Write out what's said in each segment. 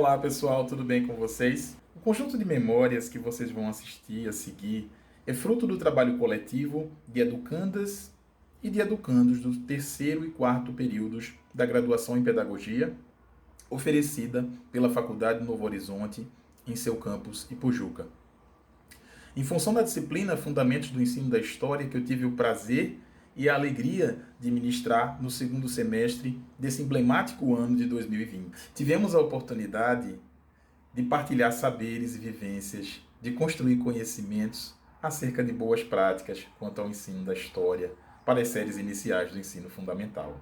Olá pessoal, tudo bem com vocês? O conjunto de memórias que vocês vão assistir a seguir é fruto do trabalho coletivo de educandas e de educandos do terceiro e quarto períodos da graduação em Pedagogia, oferecida pela Faculdade Novo Horizonte em seu campus Ipujuca. Em função da disciplina Fundamentos do Ensino da História, que eu tive o prazer e a alegria de ministrar no segundo semestre desse emblemático ano de 2020. Tivemos a oportunidade de partilhar saberes e vivências, de construir conhecimentos acerca de boas práticas quanto ao ensino da história para as séries iniciais do ensino fundamental.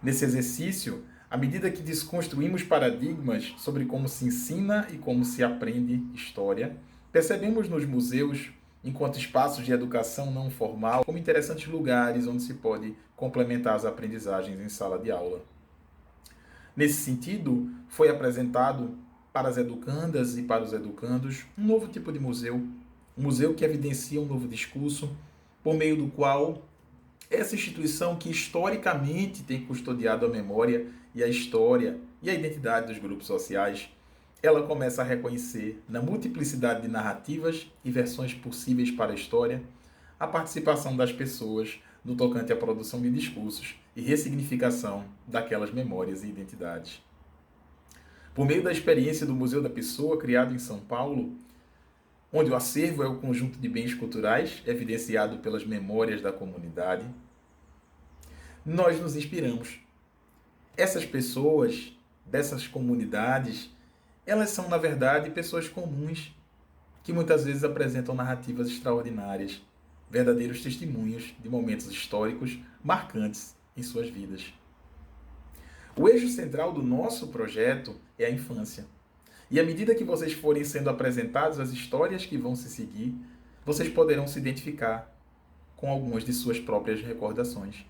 Nesse exercício, à medida que desconstruímos paradigmas sobre como se ensina e como se aprende história, percebemos nos museus, enquanto espaços de educação não formal, como interessantes lugares onde se pode complementar as aprendizagens em sala de aula. Nesse sentido, foi apresentado para as educandas e para os educandos um novo tipo de museu, um museu que evidencia um novo discurso, por meio do qual essa instituição que historicamente tem custodiado a memória e a história e a identidade dos grupos sociais, ela começa a reconhecer, na multiplicidade de narrativas e versões possíveis para a história, a participação das pessoas no tocante à produção de discursos e ressignificação daquelas memórias e identidades. Por meio da experiência do Museu da Pessoa, criado em São Paulo, onde o acervo é o conjunto de bens culturais evidenciado pelas memórias da comunidade, nós nos inspiramos. Essas pessoas, dessas comunidades, elas são, na verdade, pessoas comuns, que muitas vezes apresentam narrativas extraordinárias, verdadeiros testemunhos de momentos históricos marcantes em suas vidas. O eixo central do nosso projeto é a infância. E à medida que vocês forem sendo apresentados as histórias que vão se seguir, vocês poderão se identificar com algumas de suas próprias recordações.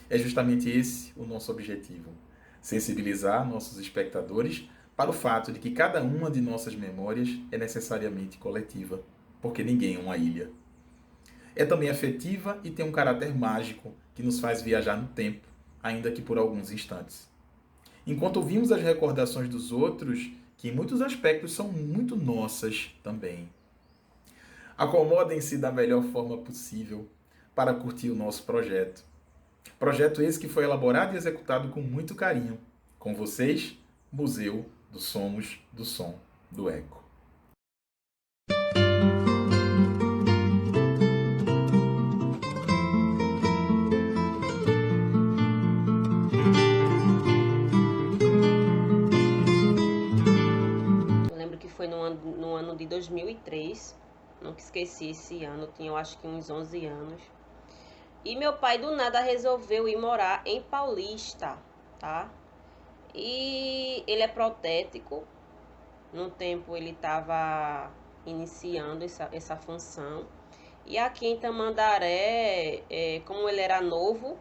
É justamente esse o nosso objetivo: sensibilizar nossos espectadores para o fato de que cada uma de nossas memórias é necessariamente coletiva, porque ninguém é uma ilha. É também afetiva e tem um caráter mágico que nos faz viajar no tempo, ainda que por alguns instantes. Enquanto ouvimos as recordações dos outros, que em muitos aspectos são muito nossas também. Acomodem-se da melhor forma possível para curtir o nosso projeto. Projeto esse que foi elaborado e executado com muito carinho. Com vocês, Museu do Somos, do Som, do Eco. Eu lembro que foi no ano de 2003, nunca esqueci esse ano, eu tinha eu acho que uns 11 anos. E meu pai do nada resolveu ir morar em Paulista, tá? E ele é protético, no tempo ele estava iniciando essa função. E aqui em Tamandaré, como ele era novo,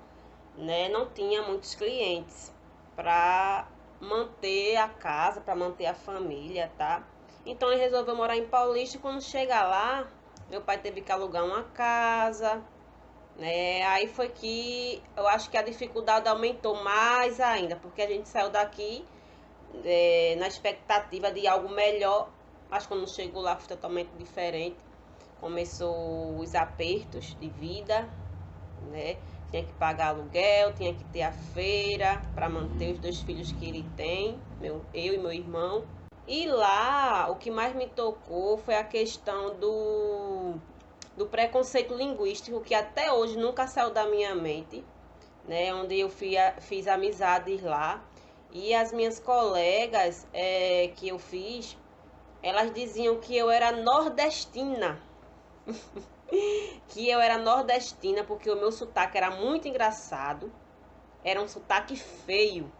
né, não tinha muitos clientes para manter a casa, para manter a família, tá? Então ele resolveu morar em Paulista e quando chega lá, meu pai teve que alugar uma casa, né? Aí foi que eu acho que a dificuldade aumentou mais ainda, porque a gente saiu daqui na expectativa de algo melhor, mas quando chegou lá foi totalmente diferente. Começou os apertos de vida, né? Tinha que pagar aluguel, tinha que ter a feira para manter os 2 filhos que ele tem, eu e meu irmão. E lá, o que mais me tocou foi a questão do preconceito linguístico, que até hoje nunca saiu da minha mente, né? Onde eu fiz amizades lá. E as minhas colegas que eu fiz, elas diziam que eu era nordestina. Que eu era nordestina porque o meu sotaque era muito engraçado, era um sotaque feio.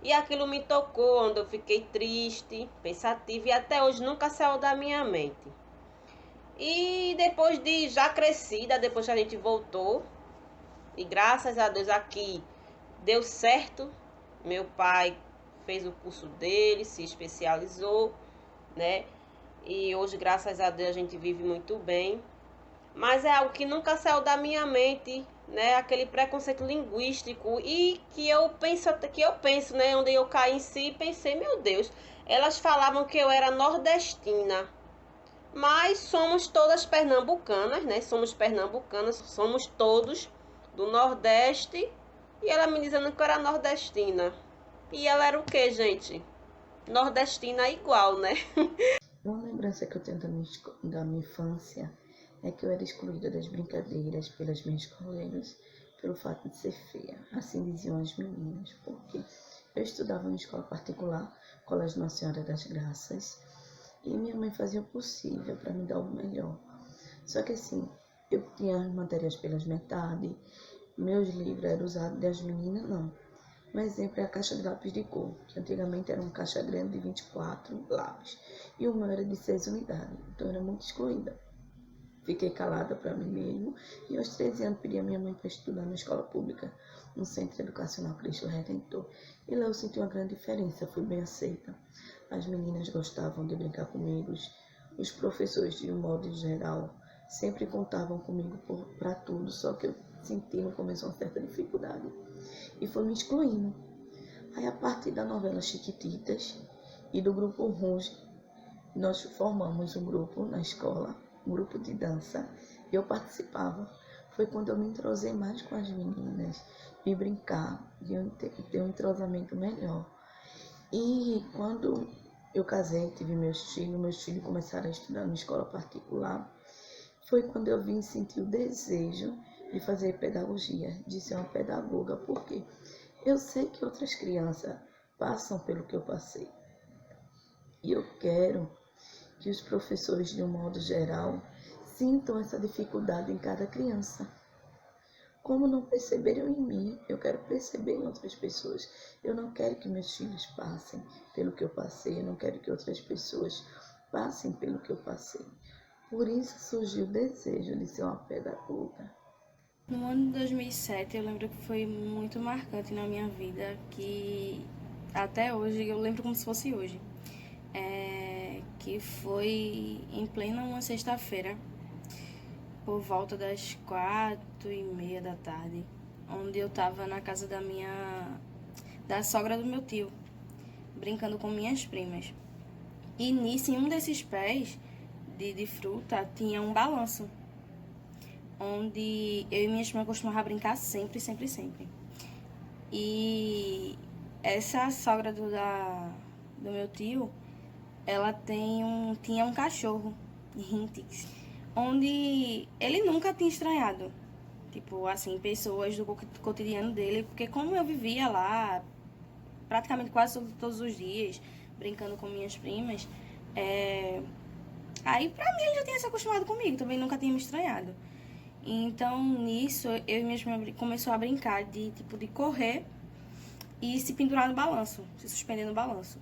E aquilo me tocou, onde eu fiquei triste, pensativa e até hoje nunca saiu da minha mente. E depois de já crescida, depois que a gente voltou, e graças a Deus aqui deu certo, meu pai fez o curso dele, se especializou, né? E hoje, graças a Deus, a gente vive muito bem. mas é algo que nunca saiu da minha mente, né? Aquele preconceito linguístico e que eu penso, né? Onde eu caí em si e pensei, meu Deus, elas falavam que eu era nordestina, mas somos todas pernambucanas, né? Somos pernambucanas, somos todos do Nordeste e ela me dizendo que eu era nordestina. E ela era o quê, gente? Nordestina igual, né? Uma lembrança que eu tenho da minha infância é que eu era excluída das brincadeiras pelas minhas colegas pelo fato de ser feia. Assim diziam as meninas, porque eu estudava em escola particular, Colégio Nossa Senhora das Graças, e minha mãe fazia o possível para me dar o melhor. Só que assim, eu tinha as matérias pelas metades, meus livros eram usados das meninas, não. Um exemplo é a caixa de lápis de cor, que antigamente era uma caixa grande de 24 lápis, e o meu era de 6 unidades, então eu era muito excluída. Fiquei calada para mim mesmo e aos 13 anos pedi a minha mãe para estudar na escola pública, no Centro Educacional Cristo Redentor. E lá eu senti uma grande diferença, fui bem aceita. As meninas gostavam de brincar comigo, os professores, de um modo geral, sempre contavam comigo para tudo, só que eu senti no começo uma certa dificuldade e foi me excluindo. Aí, a partir da novela Chiquititas e do grupo Runge, nós formamos um grupo na escola, um grupo de dança, e eu participava. Foi quando eu me entrosei mais com as meninas, de brincar, de eu ter um entrosamento melhor. E quando eu casei, tive meus filhos começaram a estudar na escola particular, foi quando eu vim sentir o desejo de fazer pedagogia, de ser uma pedagoga, porque eu sei que outras crianças passam pelo que eu passei. E eu quero que os professores, de um modo geral, sintam essa dificuldade em cada criança. Como não perceberam em mim, eu quero perceber em outras pessoas. Eu não quero que meus filhos passem pelo que eu passei, eu não quero que outras pessoas passem pelo que eu passei. Por isso surgiu o desejo de ser uma pedagoga. No ano de 2007, eu lembro que foi muito marcante na minha vida, que até hoje eu lembro como se fosse hoje. Que foi em plena uma sexta-feira, por volta das 4h30 da tarde, onde eu estava na casa da sogra do meu tio, brincando com minhas primas. E nisso, em um desses pés de fruta, tinha um balanço, onde eu e minha irmã costumava brincar sempre, sempre, sempre. E essa sogra do meu tio, ela tinha um cachorro, Hintix, onde ele nunca tinha estranhado, tipo, assim, pessoas do cotidiano dele, porque como eu vivia lá praticamente quase todos os dias, brincando com minhas primas, aí pra mim ele já tinha se acostumado comigo, também nunca tinha me estranhado. Então, nisso, eu e minha irmã começou a brincar de correr e se pendurar no balanço, se suspender no balanço.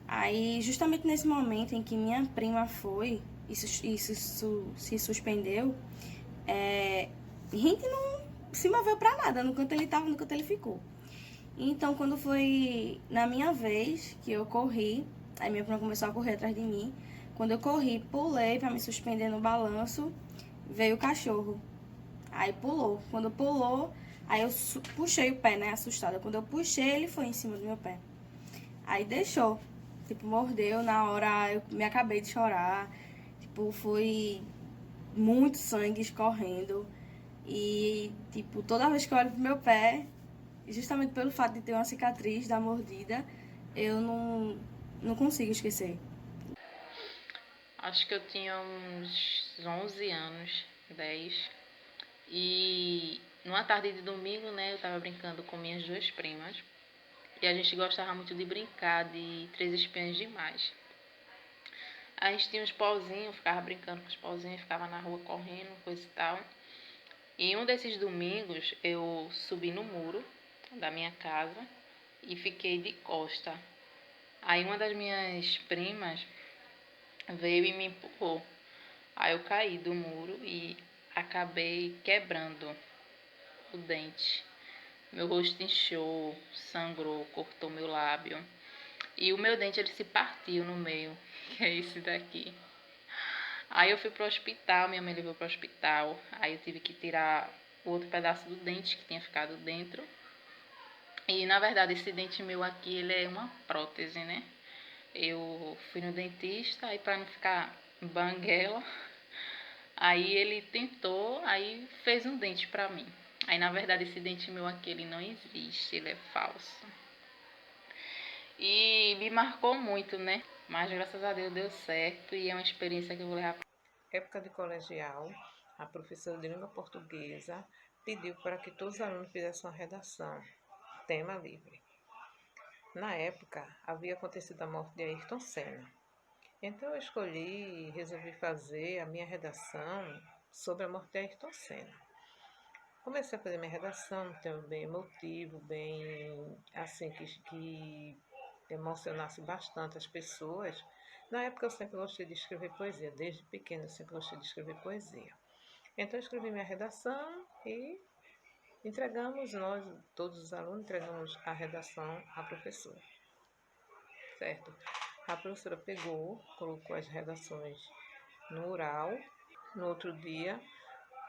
Aí, justamente nesse momento em que minha prima foi e se suspendeu, a gente não se moveu pra nada, no canto ele tava, no canto ele ficou. Então, quando foi na minha vez que eu corri, aí minha prima começou a correr atrás de mim. Quando eu corri, pulei pra me suspender no balanço, veio o cachorro. Aí pulou. Quando pulou, aí eu puxei o pé, né, assustada. Quando eu puxei, ele foi em cima do meu pé. Aí deixou. Tipo, mordeu. Na hora eu me acabei de chorar. Tipo, foi muito sangue escorrendo. E, tipo, toda vez que eu olho pro meu pé, justamente pelo fato de ter uma cicatriz da mordida, eu não consigo esquecer. Acho que eu tinha uns 11 anos, 10. E numa tarde de domingo, né, eu tava brincando com minhas duas primas. E a gente gostava muito de brincar de Três Espiãs Demais. A gente tinha uns pauzinhos, ficava brincando com os pauzinhos, ficava na rua correndo, coisa e tal. E um desses domingos eu subi no muro da minha casa e fiquei de costa. Aí uma das minhas primas veio e me empurrou. Aí eu caí do muro e acabei quebrando o dente. Meu rosto inchou, sangrou, cortou meu lábio. E o meu dente ele se partiu no meio, que é esse daqui. Aí eu fui pro hospital, minha mãe levou pro hospital, aí eu tive que tirar o outro pedaço do dente que tinha ficado dentro. E na verdade esse dente meu aqui, ele é uma prótese, né? Eu fui no dentista, aí pra não ficar banguela, aí ele tentou, aí fez um dente pra mim. Aí na verdade esse dente meu aqui, ele não existe, ele é falso. E me marcou muito, né? Mas graças a Deus deu certo e é uma experiência que eu vou levar. Época de colegial, a professora de língua portuguesa pediu para que todos os alunos fizessem uma redação, tema livre. Na época, havia acontecido a morte de Ayrton Senna. Então eu escolhi e resolvi fazer a minha redação sobre a morte de Ayrton Senna. Comecei a fazer minha redação, um tema bem emotivo, bem assim, que emocionasse bastante as pessoas. Na época eu sempre gostei de escrever poesia, desde pequena eu sempre gostei de escrever poesia. Então eu escrevi minha redação e entregamos, nós, todos os alunos, entregamos a redação à professora. Certo? A professora pegou, colocou as redações no oral. No outro dia,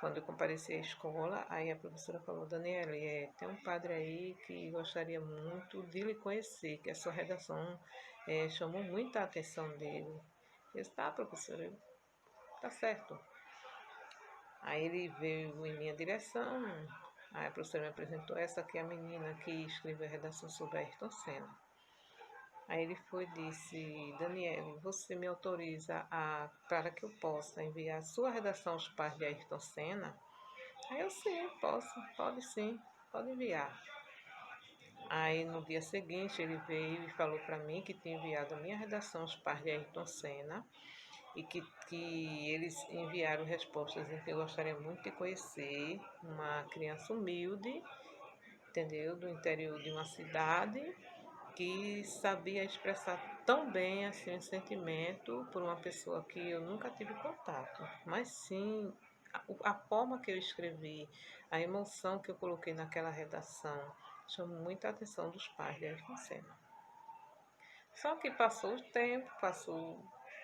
quando eu compareci à escola, aí a professora falou: Daniele, tem um padre aí que gostaria muito de lhe conhecer, que a sua redação chamou muita atenção dele. Eu disse: tá, professora, tá certo. Aí ele veio em minha direção, aí a professora me apresentou: essa aqui é a menina que escreveu a redação sobre Ayrton Senna. Aí ele foi e disse: Daniele, você me autoriza para que eu possa enviar a sua redação aos pais de Ayrton Senna? Aí eu: sim, posso, pode sim, pode enviar. Aí no dia seguinte ele veio e falou para mim que tinha enviado a minha redação aos pais de Ayrton Senna e que eles enviaram respostas em que eu gostaria muito de conhecer uma criança humilde, entendeu? Do interior de uma cidade, que sabia expressar tão bem assim um sentimento por uma pessoa que eu nunca tive contato, mas sim a forma que eu escrevi, a emoção que eu coloquei naquela redação chamou muita atenção dos pais de Ayrton Senna. Só que passou o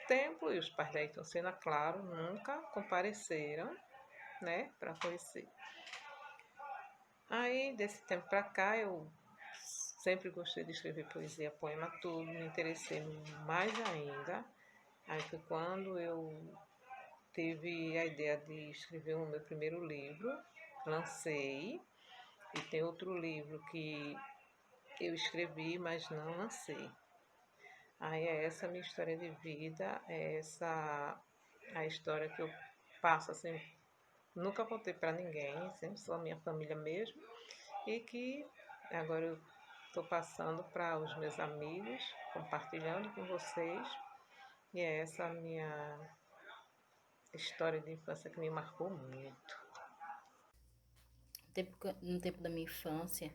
tempo e os pais de Ayrton Senna, claro, nunca compareceram, né, para conhecer. Aí desse tempo para cá eu sempre gostei de escrever poesia, poema, tudo, me interessei mais ainda. Aí foi quando eu tive a ideia de escrever o meu primeiro livro, lancei, e tem outro livro que eu escrevi, mas não lancei. Aí é essa a minha história de vida, é essa a história que eu passo assim, nunca contei para ninguém, sempre só a minha família mesmo, e que agora eu estou passando para os meus amigos, compartilhando com vocês. E é essa a minha história de infância que me marcou muito. No tempo da minha infância,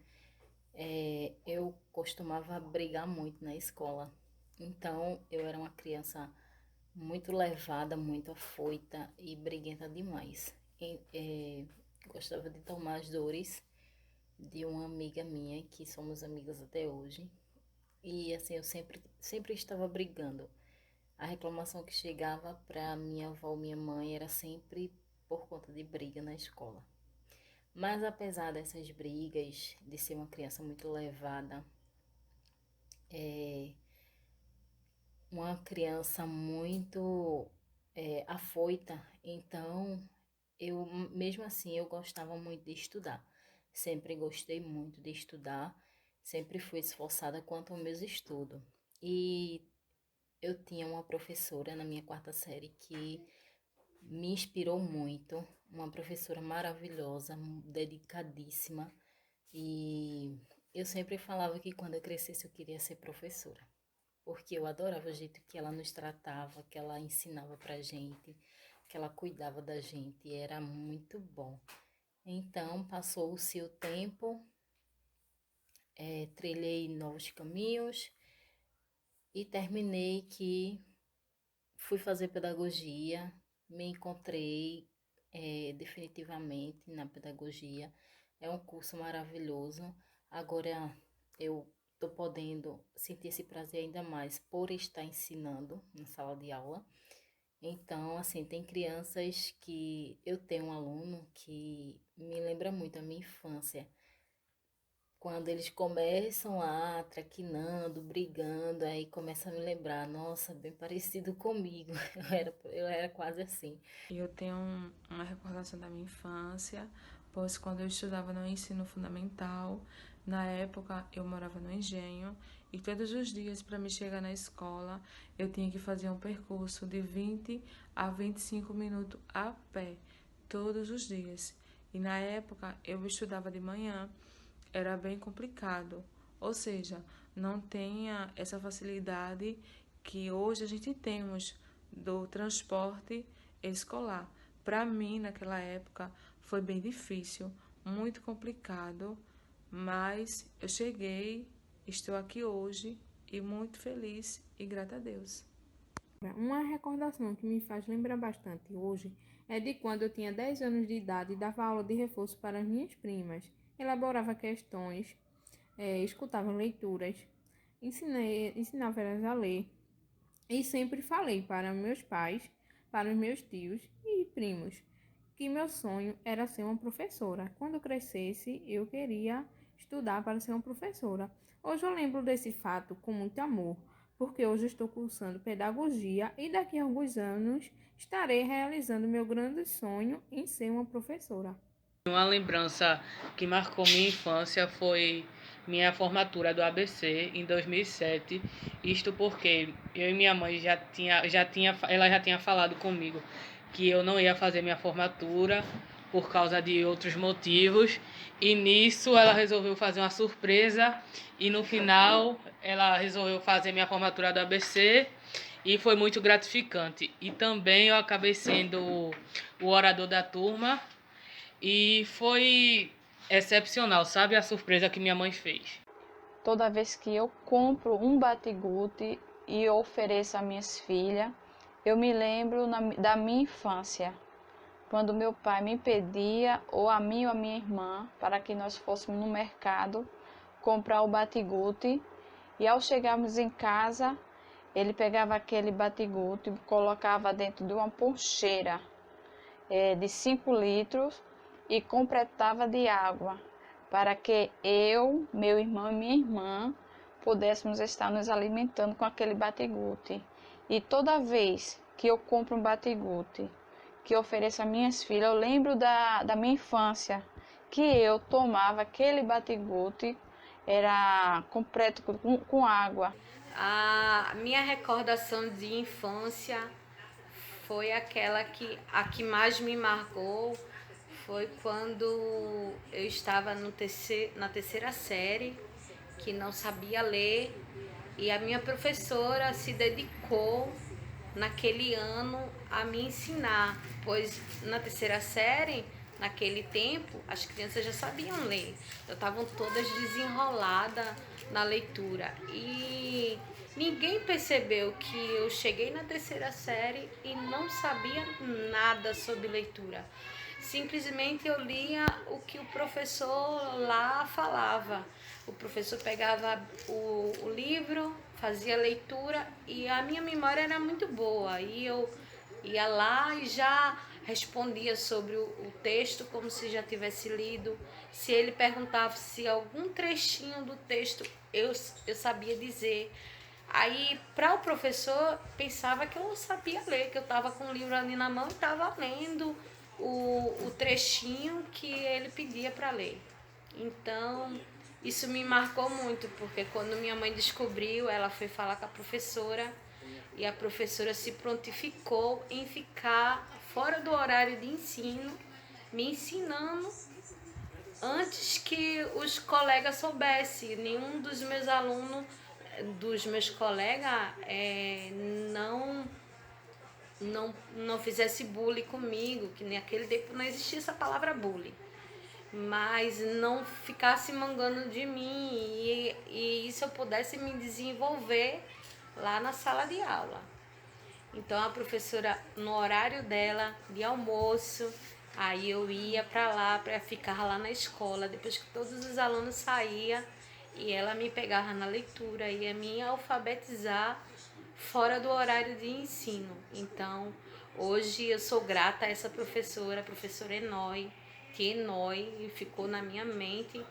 eu costumava brigar muito na escola. Então, eu era uma criança muito levada, muito afoita e briguenta demais. Gostava de tomar as dores de uma amiga minha, que somos amigas até hoje. E assim, eu sempre estava brigando. A reclamação que chegava para minha avó, minha mãe, era sempre por conta de briga na escola. Mas apesar dessas brigas, de ser uma criança muito levada, uma criança muito afoita, então eu, mesmo assim, eu gostava muito de estudar. Sempre gostei muito de estudar, sempre fui esforçada quanto aos meus estudos. E eu tinha uma professora na minha quarta série que me inspirou muito, uma professora maravilhosa, dedicadíssima, e eu sempre falava que quando eu crescesse eu queria ser professora, porque eu adorava o jeito que ela nos tratava, que ela ensinava pra gente, que ela cuidava da gente, e era muito bom. Então, passou-se o tempo, trilhei novos caminhos e terminei que fui fazer pedagogia, me encontrei definitivamente na pedagogia. É um curso maravilhoso. Agora eu estou podendo sentir esse prazer ainda mais por estar ensinando na sala de aula. Então, assim, tem crianças que eu tenho um aluno que me lembra muito a minha infância. Quando eles começam lá traquinando, brigando, aí começa a me lembrar, nossa, bem parecido comigo. Eu era quase assim. Eu tenho uma recordação da minha infância, pois quando eu estudava no ensino fundamental, na época eu morava no Engenho e todos os dias para me chegar na escola eu tinha que fazer um percurso de 20 a 25 minutos a pé, todos os dias. E na época eu estudava de manhã, era bem complicado, ou seja, não tinha essa facilidade que hoje a gente temos do transporte escolar. Para mim, naquela época, foi bem difícil, muito complicado, mas eu cheguei, estou aqui hoje e muito feliz e grata a Deus. Uma recordação que me faz lembrar bastante hoje é de quando eu tinha 10 anos de idade e dava aula de reforço para as minhas primas. Elaborava questões, escutava leituras, ensinava elas a ler e sempre falei para meus pais, para os meus tios e primos que meu sonho era ser uma professora. Quando eu crescesse, eu queria estudar para ser uma professora. Hoje eu lembro desse fato com muito amor, porque hoje eu estou cursando pedagogia e daqui a alguns anos estarei realizando meu grande sonho em ser uma professora. Uma lembrança que marcou minha infância foi minha formatura do ABC em 2007. Isto porque eu e minha mãe ela já tinha falado comigo que eu não ia fazer minha formatura por causa de outros motivos. E nisso ela resolveu fazer uma surpresa e no final ela resolveu fazer minha formatura do ABC e foi muito gratificante. E também eu acabei sendo o orador da turma. E foi excepcional, sabe? A surpresa que minha mãe fez. Toda vez que eu compro um batigute e ofereço a minhas filhas, eu me lembro da minha infância, quando meu pai me pedia, ou a mim ou a minha irmã, para que nós fôssemos no mercado comprar o batigute. E ao chegarmos em casa, ele pegava aquele batigute e colocava dentro de uma poncheira de 5 litros e completava de água, para que eu, meu irmão e minha irmã pudéssemos estar nos alimentando com aquele batigute. E toda vez que eu compro um batigute, que eu ofereço às minhas filhas, eu lembro da minha infância, que eu tomava aquele batigute, era completo com água. A minha recordação de infância foi aquela a que mais me marcou. Foi quando eu estava na terceira série, que não sabia ler, e a minha professora se dedicou naquele ano a me ensinar, pois na terceira série, naquele tempo, as crianças já sabiam ler, já estavam todas desenroladas na leitura e ninguém percebeu que eu cheguei na terceira série e não sabia nada sobre leitura. Simplesmente eu lia o que o professor lá falava. O professor pegava o livro, fazia a leitura e a minha memória era muito boa. E eu ia lá e já respondia sobre o texto como se já tivesse lido. Se ele perguntava se algum trechinho do texto eu sabia dizer. Aí, para o professor, pensava que eu não sabia ler, que eu estava com o livro ali na mão e estava lendo o trechinho que ele pedia para ler. Então, isso me marcou muito, porque quando minha mãe descobriu, ela foi falar com a professora e a professora se prontificou em ficar fora do horário de ensino, me ensinando antes que os colegas soubessem. Nenhum dos meus alunos, dos meus colegas, não fizesse bullying comigo, que naquele tempo não existia essa palavra bullying, mas não ficasse mangando de mim e isso eu pudesse me desenvolver lá na sala de aula. Então a professora, no horário dela de almoço, aí eu ia para lá, para ficar lá na escola, depois que todos os alunos saíam, e ela me pegava na leitura, ia me alfabetizar fora do horário de ensino. Então, Hoje eu sou grata a essa professora, a professora Enói, que Enói ficou na minha mente,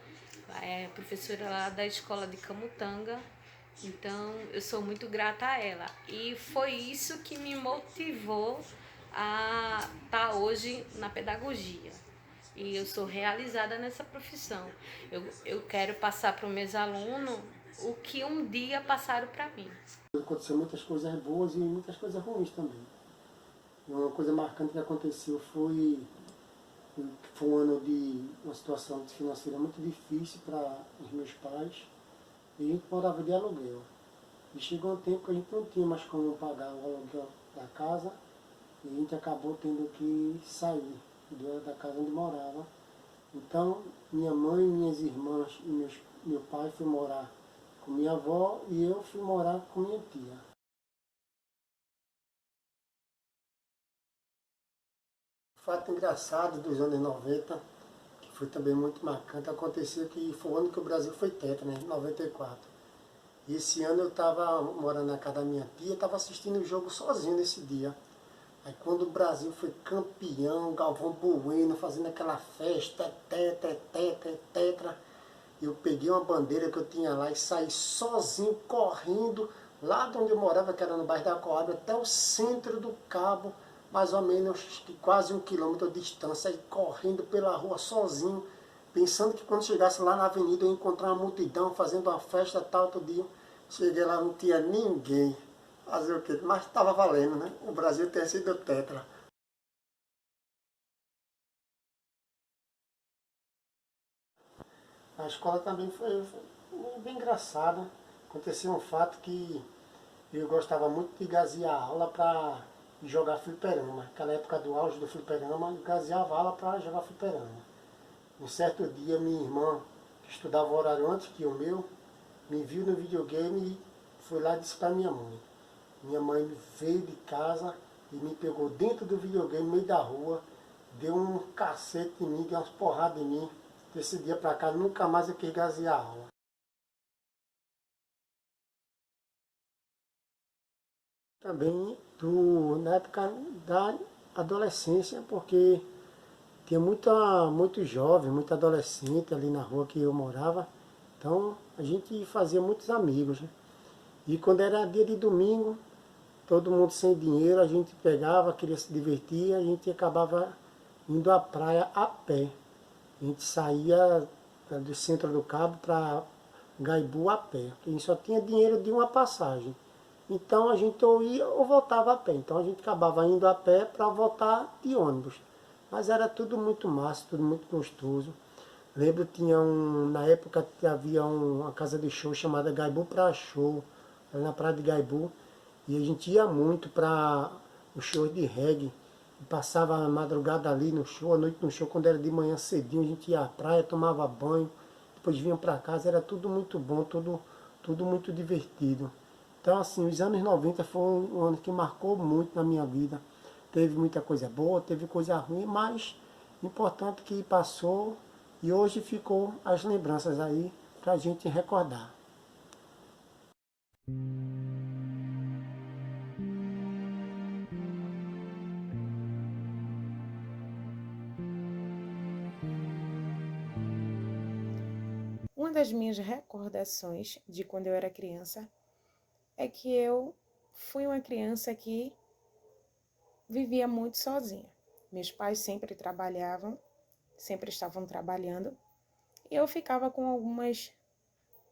é professora lá da escola de Camutanga. Então eu sou muito grata a ela. E foi isso que me motivou a estar hoje na pedagogia. E eu sou realizada nessa profissão. Eu quero passar para os meus alunos o que um dia passaram para mim. Aconteceu muitas coisas boas e muitas coisas ruins também. E uma coisa marcante que aconteceu foi um ano de uma situação financeira muito difícil para os meus pais. E a gente morava de aluguel. E chegou um tempo que a gente não tinha mais como pagar o aluguel da casa. E a gente acabou tendo que sair da casa onde morava. Então, minha mãe, minhas irmãs e meu pai foi morar com minha avó e eu fui morar com minha tia. Fato engraçado dos anos 90, que foi também muito marcante, aconteceu que foi o ano que o Brasil foi tetra, né, 94. E esse ano eu estava morando na casa da minha tia, estava assistindo o jogo sozinho nesse dia. Aí quando o Brasil foi campeão, Galvão Bueno fazendo aquela festa, tetra, eu peguei uma bandeira que eu tinha lá e saí sozinho, correndo, lá de onde eu morava, que era no bairro da Coab, até o centro do Cabo, mais ou menos quase 1 quilômetro de distância, aí correndo pela rua sozinho, pensando que quando chegasse lá na avenida eu ia encontrar uma multidão fazendo uma festa tal, todo dia. Cheguei lá, não tinha ninguém. Fazer o quê? Mas estava valendo, né? O Brasil tinha sido tetra. A escola também foi bem engraçada. Aconteceu um fato que eu gostava muito de gazear a aula para jogar fliperama. Naquela época do auge do fliperama, eu gazeava a aula para jogar fliperama. Um certo dia, minha irmã, que estudava o horário antes que o meu, me viu no videogame e foi lá e disse para minha mãe. Minha mãe veio de casa e me pegou dentro do videogame, no meio da rua, deu um cacete em mim, deu umas porradas em mim. Desse dia pra cá, nunca mais eu quis gazear a aula. Também na época da adolescência, porque tinha muito jovem, muito adolescente ali na rua que eu morava. Então a gente fazia muitos amigos, né? E quando era dia de domingo, todo mundo sem dinheiro, a gente pegava, queria se divertir, a gente acabava indo à praia a pé. A gente saía do centro do Cabo para Gaibu a pé, porque a gente só tinha dinheiro de uma passagem. Então a gente ou ia ou voltava a pé. Então a gente acabava indo a pé para voltar de ônibus. Mas era tudo muito massa, tudo muito gostoso. Lembro, na época havia uma casa de show chamada Gaibu Pra Show, na praia de Gaibu. E a gente ia muito para os shows de reggae. Passava a madrugada ali no show, a noite no show, quando era de manhã cedinho, a gente ia à praia, tomava banho, depois vinha para casa, era tudo muito bom, tudo muito divertido. Então assim, os anos 90 foi um ano que marcou muito na minha vida. Teve muita coisa boa, teve coisa ruim, mas importante que passou e hoje ficou as lembranças aí para a gente recordar. Uma das minhas recordações de quando eu era criança é que eu fui uma criança que vivia muito sozinha. Meus pais sempre trabalhavam, sempre estavam trabalhando, e eu ficava com algumas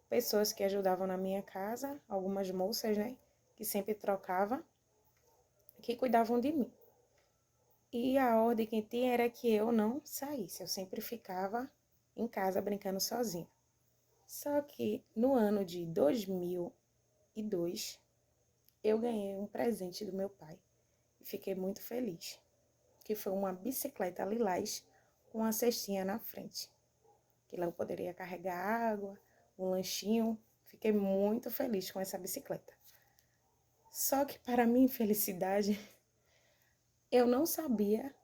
pessoas que ajudavam na minha casa, algumas moças, né, que sempre trocava, que cuidavam de mim. E a ordem que tinha era que eu não saísse, eu sempre ficava em casa brincando sozinha. Só que no ano de 2002, eu ganhei um presente do meu pai e fiquei muito feliz, que foi uma bicicleta lilás com uma cestinha na frente, que lá eu poderia carregar água, um lanchinho. Fiquei muito feliz com essa bicicleta. Só que para minha infelicidade, eu não sabia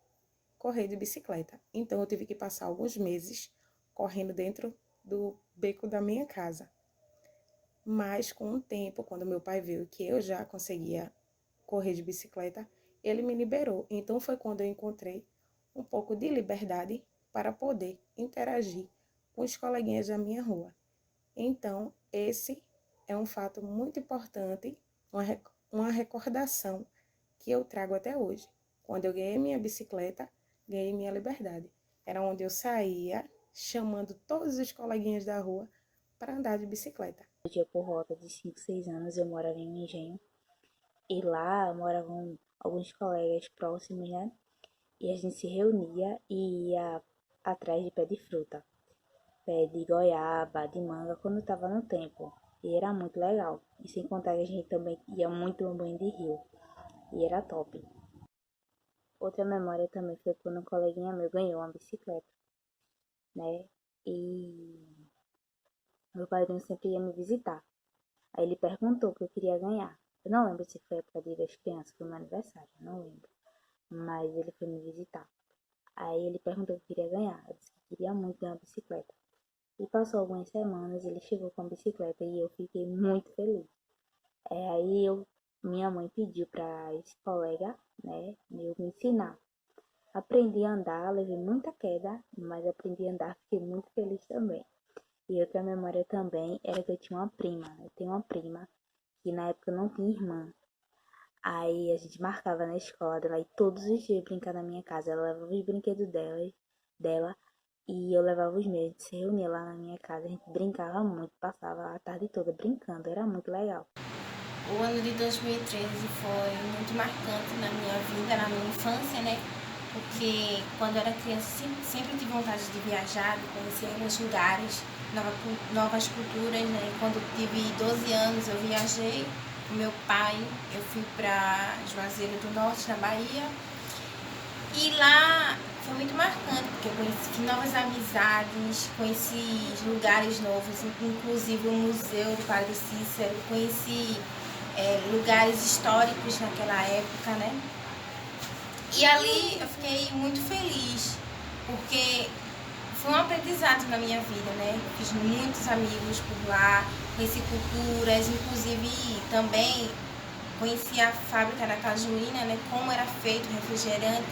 correr de bicicleta, então eu tive que passar alguns meses correndo dentro do beco da minha casa. Mas com o tempo, quando meu pai viu que eu já conseguia correr de bicicleta, ele me liberou. Então foi quando eu encontrei um pouco de liberdade para poder interagir com os coleguinhas da minha rua. Então, esse é um fato muito importante, uma recordação que eu trago até hoje. Quando eu ganhei minha bicicleta, ganhei minha liberdade. Era onde eu saía chamando todos os coleguinhas da rua para andar de bicicleta. Por volta de 5, 6 anos eu morava em um engenho e lá moravam alguns colegas próximos, né? E a gente se reunia e ia atrás de pé de fruta, pé de goiaba, de manga, quando estava no tempo. E era muito legal. E sem contar que a gente também ia muito no banho de rio. E era top. Outra memória também foi quando um coleguinha meu ganhou uma bicicleta, né? E meu padrinho sempre ia me visitar. Aí ele perguntou o que eu queria ganhar. Eu não lembro se foi a época das crianças, foi meu aniversário, não lembro. Mas ele foi me visitar. Aí ele perguntou o que eu queria ganhar. Eu disse que queria muito ganhar uma bicicleta. E passou algumas semanas, ele chegou com a bicicleta e eu fiquei muito feliz. Minha mãe pediu para esse colega, né, eu me ensinar. Aprendi a andar, levei muita queda, mas aprendi a andar, fiquei muito feliz também. E outra memória também era que eu tinha uma prima. Eu tenho uma prima que na época não tinha irmã. Aí a gente marcava na escola dela e todos os dias brincar na minha casa. Ela levava os brinquedos dela e eu levava os meus. A gente se reunia lá na minha casa, a gente brincava muito, passava a tarde toda brincando, era muito legal. O ano de 2013 foi muito marcante na minha vida, na minha infância, né? Porque quando eu era criança sempre tive vontade de viajar, de conhecer alguns lugares, novas culturas, né? Quando eu tive 12 anos eu viajei com meu pai, eu fui para Juazeiro do Norte, na Bahia, e lá foi muito marcante, porque eu conheci novas amizades, conheci lugares novos, inclusive o Museu do Padre Cícero, conheci lugares históricos naquela época, né? E ali eu fiquei muito feliz, porque foi um aprendizado na minha vida, né? Fiz muitos amigos por lá, conheci culturas, inclusive também conheci a fábrica da Cajuína, né? Como era feito o refrigerante.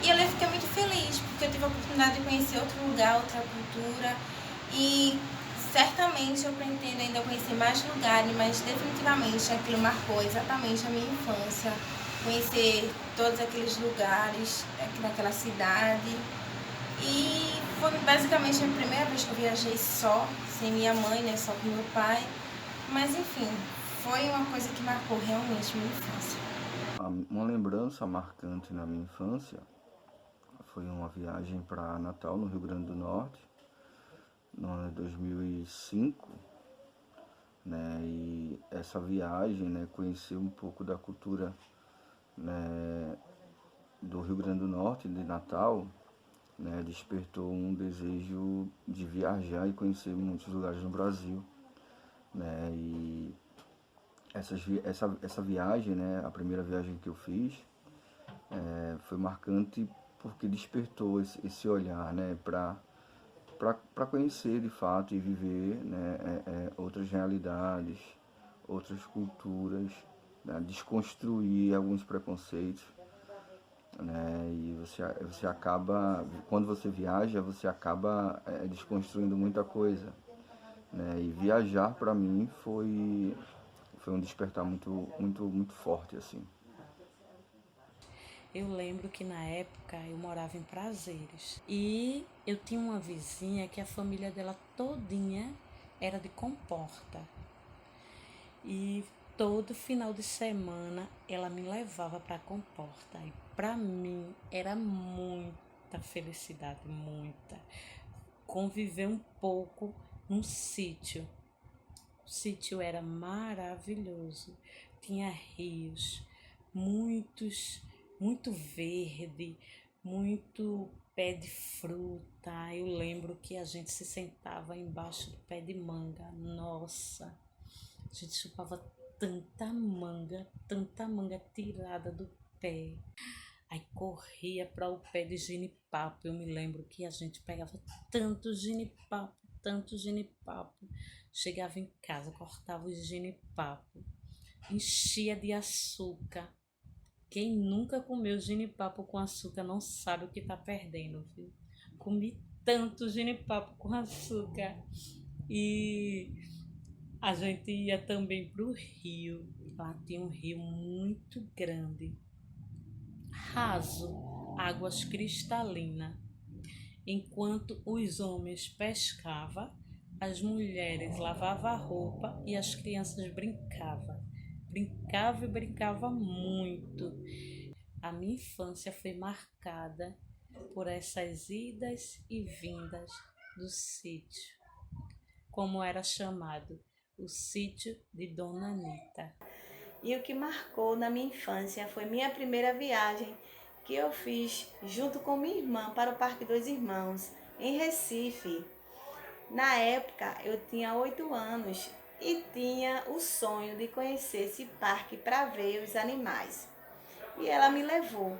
E ali eu fiquei muito feliz, porque eu tive a oportunidade de conhecer outro lugar, outra cultura. E certamente eu pretendo ainda conhecer mais lugares, mas definitivamente aquilo marcou exatamente a minha infância. Conhecer todos aqueles lugares aqui naquela cidade. E foi basicamente a primeira vez que eu viajei só, sem minha mãe, né, só com meu pai. Mas enfim, foi uma coisa que marcou realmente minha infância. Uma lembrança marcante na minha infância foi uma viagem para Natal, no Rio Grande do Norte, no ano de 2005, né? E essa viagem, né, conhecer um pouco da cultura, né, do Rio Grande do Norte, de Natal, né, despertou um desejo de viajar e conhecer muitos lugares no Brasil, né? E essa viagem, né, a primeira viagem que eu fiz, foi marcante porque despertou esse olhar, né, para conhecer de fato e viver, né, outras realidades, outras culturas, né, desconstruir alguns preconceitos, né, e você acaba, quando você viaja, você acaba desconstruindo muita coisa, né, e viajar para mim foi um despertar muito forte, assim. Eu lembro que na época eu morava em Prazeres e eu tinha uma vizinha que a família dela todinha era de Comporta. E todo final de semana ela me levava para Comporta. E para mim era muita felicidade, muita. Conviver um pouco num sítio. O sítio era maravilhoso. Tinha rios, muito verde, muito pé de fruta. Eu lembro que a gente se sentava embaixo do pé de manga. Nossa, a gente chupava tanta manga tirada do pé. Aí corria para o pé de genipapo. Eu me lembro que a gente pegava tanto genipapo. Chegava em casa, cortava o genipapo, enchia de açúcar Quem nunca comeu jenipapo com açúcar não sabe o que tá perdendo, viu? Comi tanto jenipapo com açúcar. E a gente ia também pro rio. Lá tinha um rio muito grande, raso, águas cristalinas. Enquanto os homens pescavam, as mulheres lavavam a roupa e as crianças brincavam. Brincava e brincava muito. A minha infância foi marcada por essas idas e vindas do sítio, como era chamado, o sítio de Dona Anita. E o que marcou na minha infância foi minha primeira viagem que eu fiz junto com minha irmã para o Parque dos Irmãos, em Recife. Na época eu tinha 8 anos e tinha o sonho de conhecer esse parque para ver os animais. E ela me levou.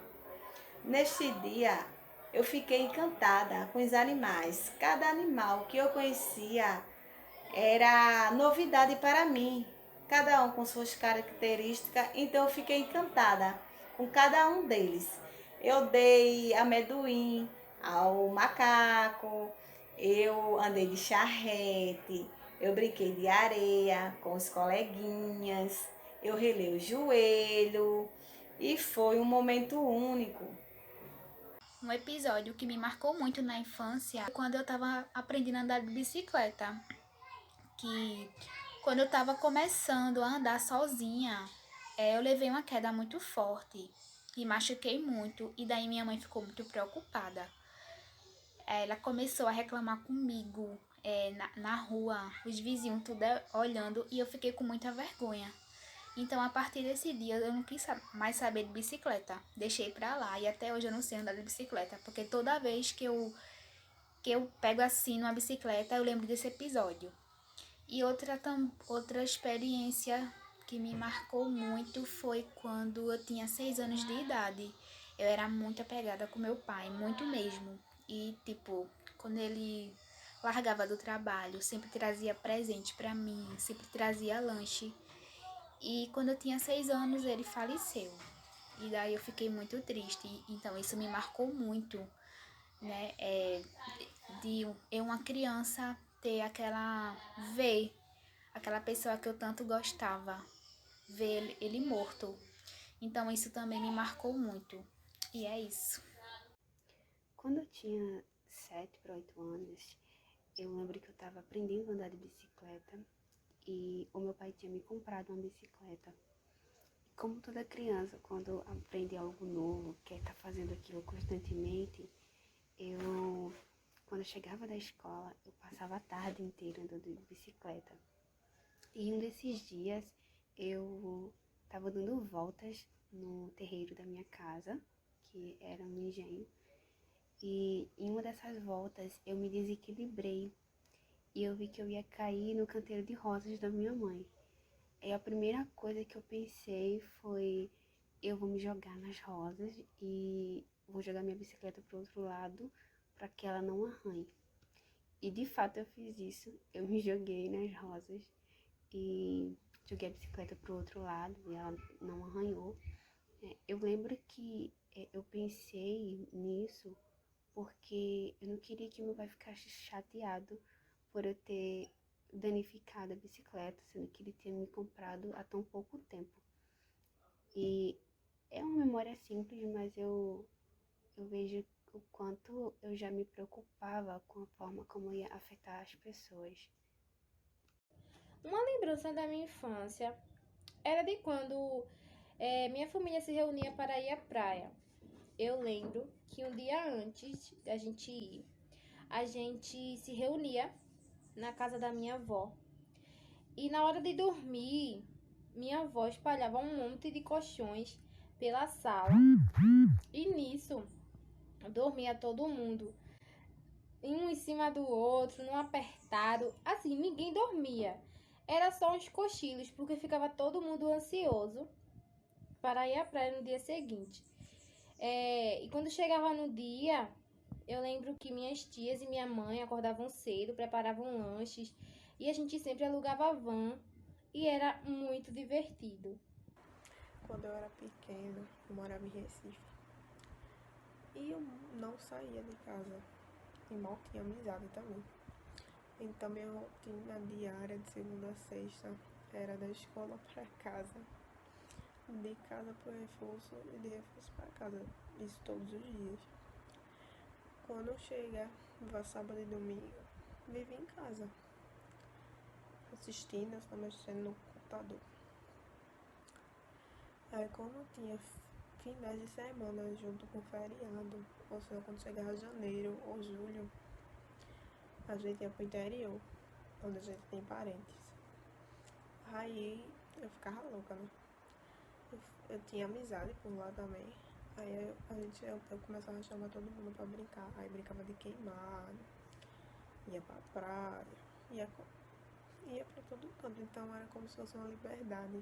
Neste dia eu fiquei encantada com os animais. Cada animal que eu conhecia era novidade para mim, cada um com suas características, então eu fiquei encantada com cada um deles. Eu dei amendoim ao macaco, eu andei de charrete, eu brinquei de areia com os coleguinhas, eu relei o joelho e foi um momento único. Um episódio que me marcou muito na infância foi quando eu estava aprendendo a andar de bicicleta. Que quando eu estava começando a andar sozinha, eu levei uma queda muito forte e machuquei muito, e daí minha mãe ficou muito preocupada. Ela começou a reclamar comigo na rua, os vizinhos tudo olhando, e eu fiquei com muita vergonha. Então, a partir desse dia, eu não quis mais saber de bicicleta. Deixei pra lá e até hoje eu não sei andar de bicicleta, porque toda vez que eu pego assim numa bicicleta, eu lembro desse episódio. E outra experiência que me marcou muito foi quando eu tinha 6 anos de idade. Eu era muito apegada com meu pai, muito mesmo. E, quando ele largava do trabalho, sempre trazia presente pra mim, sempre trazia lanche. E quando eu tinha 6 anos, ele faleceu. E daí eu fiquei muito triste. Então, isso me marcou muito, né? De eu, uma criança, ver aquela pessoa que eu tanto gostava, ver ele morto. Então isso também me marcou muito. E é isso. Quando eu tinha 7 para 8 anos, eu lembro que eu estava aprendendo a andar de bicicleta e o meu pai tinha me comprado uma bicicleta. Como toda criança, quando aprende algo novo, quer estar fazendo aquilo constantemente, quando eu chegava da escola, eu passava a tarde inteira andando de bicicleta. E um desses dias, eu estava dando voltas no terreiro da minha casa, que era um engenho. E em uma dessas voltas, eu me desequilibrei. E eu vi que eu ia cair no canteiro de rosas da minha mãe. E a primeira coisa que eu pensei foi, eu vou me jogar nas rosas e vou jogar minha bicicleta para o outro lado, para que ela não arranhe. E de fato eu fiz isso, eu me joguei nas rosas e joguei a bicicleta pro outro lado e ela não arranhou. Eu lembro que eu pensei nisso porque eu não queria que meu pai ficasse chateado por eu ter danificado a bicicleta, sendo que ele tinha me comprado há tão pouco tempo. E é uma memória simples, mas eu vejo o quanto eu já me preocupava com a forma como ia afetar as pessoas. Uma lembrança da minha infância era de quando minha família se reunia para ir à praia. Eu lembro que um dia antes da gente ir, a gente se reunia na casa da minha avó. E na hora de dormir, minha avó espalhava um monte de colchões pela sala. E nisso, dormia todo mundo, um em cima do outro, num apertado. Assim, ninguém dormia. Era só uns cochilos, porque ficava todo mundo ansioso para ir à praia no dia seguinte. E quando chegava no dia, eu lembro que minhas tias e minha mãe acordavam cedo, preparavam lanches, e a gente sempre alugava van, e era muito divertido. quando eu era pequena, eu morava em Recife. E eu não saía de casa. E mal tinha amizade também. Então minha rotina diária de segunda a sexta era da escola para casa. De casa para o reforço e de reforço para casa. Isso todos os dias. Quando chega sábado e domingo, vivi em casa. Assistindo, só mexendo no computador. Aí quando tinha finais de semana junto com feriado, ou seja, quando chegava janeiro ou julho, a gente ia pro interior, onde a gente tem parentes. Aí eu ficava louca, né? Eu tinha amizade por lá também. Aí eu começava a chamar todo mundo pra brincar. Aí brincava de queimado, ia pra praia, ia pra todo canto. Então era como se fosse uma liberdade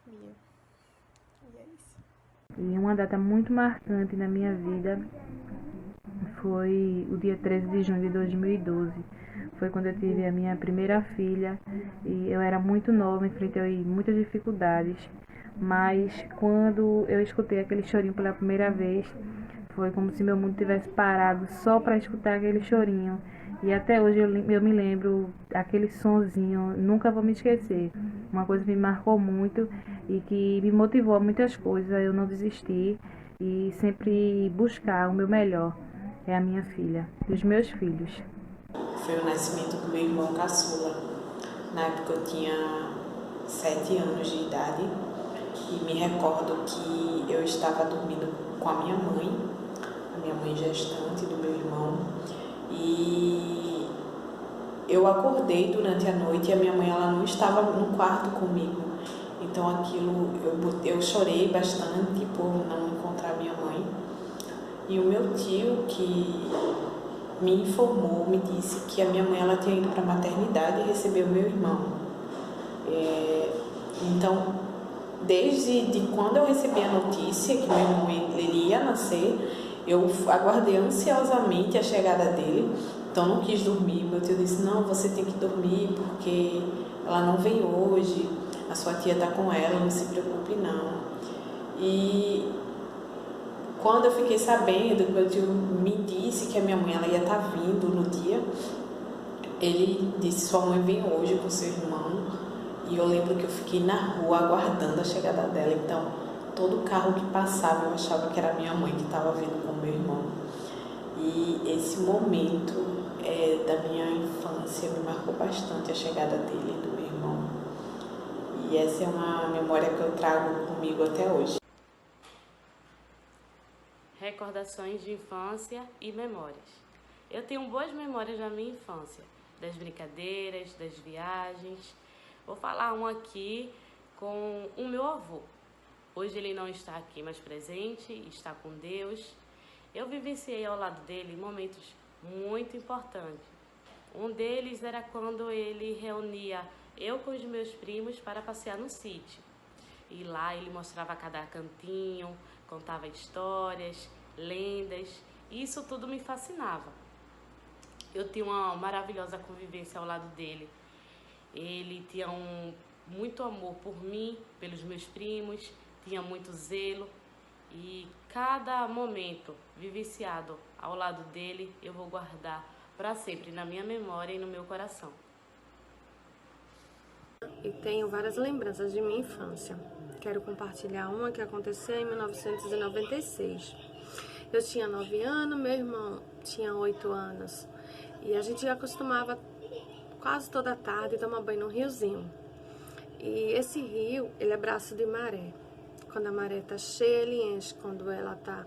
minha. E é isso. E uma data muito marcante na minha vida foi o dia 13 de junho de 2012. Foi quando eu tive a minha primeira filha e eu era muito nova, enfrentei muitas dificuldades, mas quando eu escutei aquele chorinho pela primeira vez, foi como se meu mundo tivesse parado só para escutar aquele chorinho. E até hoje eu me lembro aquele sonzinho, nunca vou me esquecer. Uma coisa que me marcou muito e que me motivou a muitas coisas, a eu não desistir e sempre buscar o meu melhor. É a minha filha e os meus filhos. Foi o nascimento do meu irmão caçula. Na época eu tinha 7 anos de idade e me recordo que eu estava dormindo com a minha mãe gestante do meu irmão, e eu acordei durante a noite e a minha mãe ela não estava no quarto comigo. Então aquilo, eu chorei bastante por não encontrar minha mãe. E o meu tio, que me informou, me disse que a minha mãe ela tinha ido para a maternidade e recebeu meu irmão. Então, desde quando eu recebi a notícia que meu irmão ele ia nascer, eu aguardei ansiosamente a chegada dele. Então não quis dormir. Meu tio disse, não, você tem que dormir porque ela não vem hoje, a sua tia está com ela, não se preocupe não. E quando eu fiquei sabendo, meu tio me disse que a minha mãe ela ia estar vindo no dia, ele disse, sua mãe vem hoje com seu irmão. E eu lembro que eu fiquei na rua aguardando a chegada dela. Então, todo carro que passava eu achava que era minha mãe que estava vindo com meu irmão. E esse momento da minha infância me marcou bastante, a chegada dele e do meu irmão. E essa é uma memória que eu trago comigo até hoje. Recordações de infância e memórias. Eu tenho boas memórias da minha infância, das brincadeiras, das viagens. Vou falar uma aqui com o meu avô. Hoje ele não está aqui mais presente, está com Deus. Eu vivenciei ao lado dele momentos muito importantes. Um deles era quando ele reunia eu com os meus primos para passear no sítio. E lá ele mostrava cada cantinho, contava histórias, lendas, e isso tudo me fascinava. Eu tinha uma maravilhosa convivência ao lado dele. Ele tinha muito amor por mim, pelos meus primos, tinha muito zelo, e cada momento vivenciado ao lado dele eu vou guardar para sempre na minha memória e no meu coração. E tenho várias lembranças de minha infância. Quero compartilhar uma que aconteceu em 1996. Eu tinha 9 anos, meu irmão tinha 8 anos. E a gente já costumava quase toda tarde tomar banho no riozinho. E esse rio, ele é braço de maré. Quando a maré tá cheia, ele enche. Quando ela tá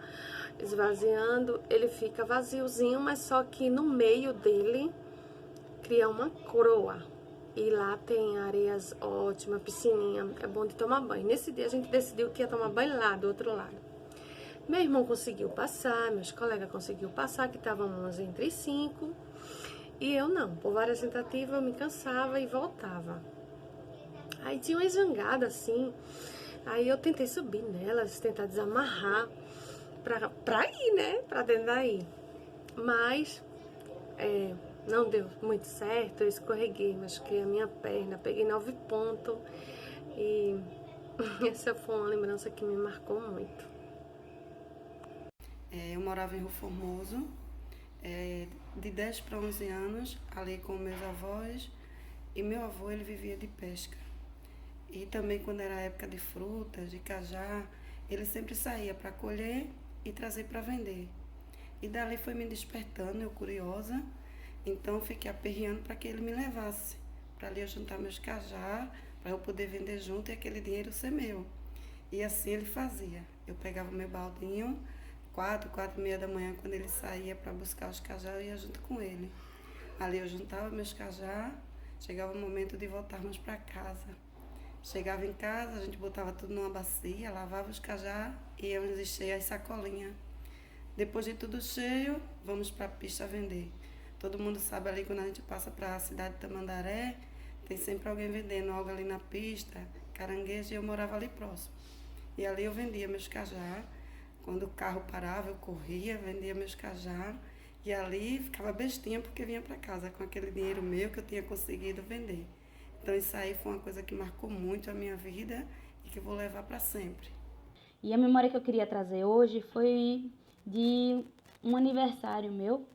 esvaziando, ele fica vaziozinho, mas só que no meio dele cria uma coroa. E lá tem areias ótimas, piscininha, é bom de tomar banho. Nesse dia a gente decidiu que ia tomar banho lá, do outro lado. Meu irmão conseguiu passar, meus colegas conseguiram passar, que estavam uns entre 5. E eu não, por várias tentativas eu me cansava e voltava. Aí tinha uma jangada assim, aí eu tentei subir nelas, tentar desamarrar pra ir, né, pra dentro daí. Mas não deu muito certo, eu escorreguei, machuquei a minha perna, peguei 9 pontos e Essa foi uma lembrança que me marcou muito. Eu morava em Rio Formoso, de 10 para 11 anos, ali com meus avós, e meu avô ele vivia de pesca. E também quando era época de frutas, de cajá, ele sempre saía para colher e trazer para vender. E dali foi me despertando, eu curiosa, então fiquei aperreando para que ele me levasse, para ali eu juntar meus cajá, para eu poder vender junto e aquele dinheiro ser meu. E assim ele fazia. Eu pegava meu baldinho, 4h30 da manhã, quando ele saía para buscar os cajá, eu ia junto com ele. Ali eu juntava meus cajá, chegava o momento de voltarmos para casa. Chegava em casa, a gente botava tudo numa bacia, lavava os cajá e íamos encher as sacolinhas. Depois de tudo cheio, vamos para a pista vender. Todo mundo sabe ali, quando a gente passa para a cidade de Tamandaré, tem sempre alguém vendendo algo ali na pista, caranguejo, e eu morava ali próximo. E ali eu vendia meus cajá. Quando o carro parava, eu corria, vendia meus cajá. E ali ficava bestinha porque vinha para casa com aquele dinheiro meu que eu tinha conseguido vender. Então isso aí foi uma coisa que marcou muito a minha vida e que eu vou levar para sempre. E a memória que eu queria trazer hoje foi de um aniversário meu,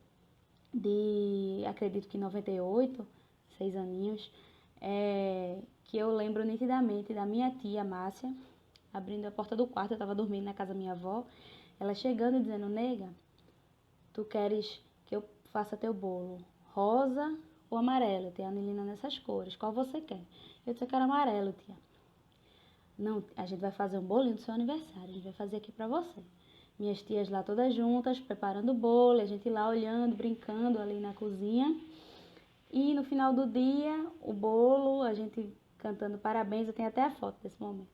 acredito que 98, 6 aninhos, que eu lembro nitidamente da minha tia Márcia, abrindo a porta do quarto, eu estava dormindo na casa da minha avó, ela chegando e dizendo: nega, tu queres que eu faça teu bolo rosa ou amarelo? Tem anilina nessas cores, qual você quer? Eu disse que era amarelo, tia. Não, a gente vai fazer um bolinho do seu aniversário, a gente vai fazer aqui pra você. Minhas tias lá todas juntas, preparando o bolo, a gente lá olhando, brincando ali na cozinha. E no final do dia, o bolo, a gente cantando parabéns, eu tenho até a foto desse momento.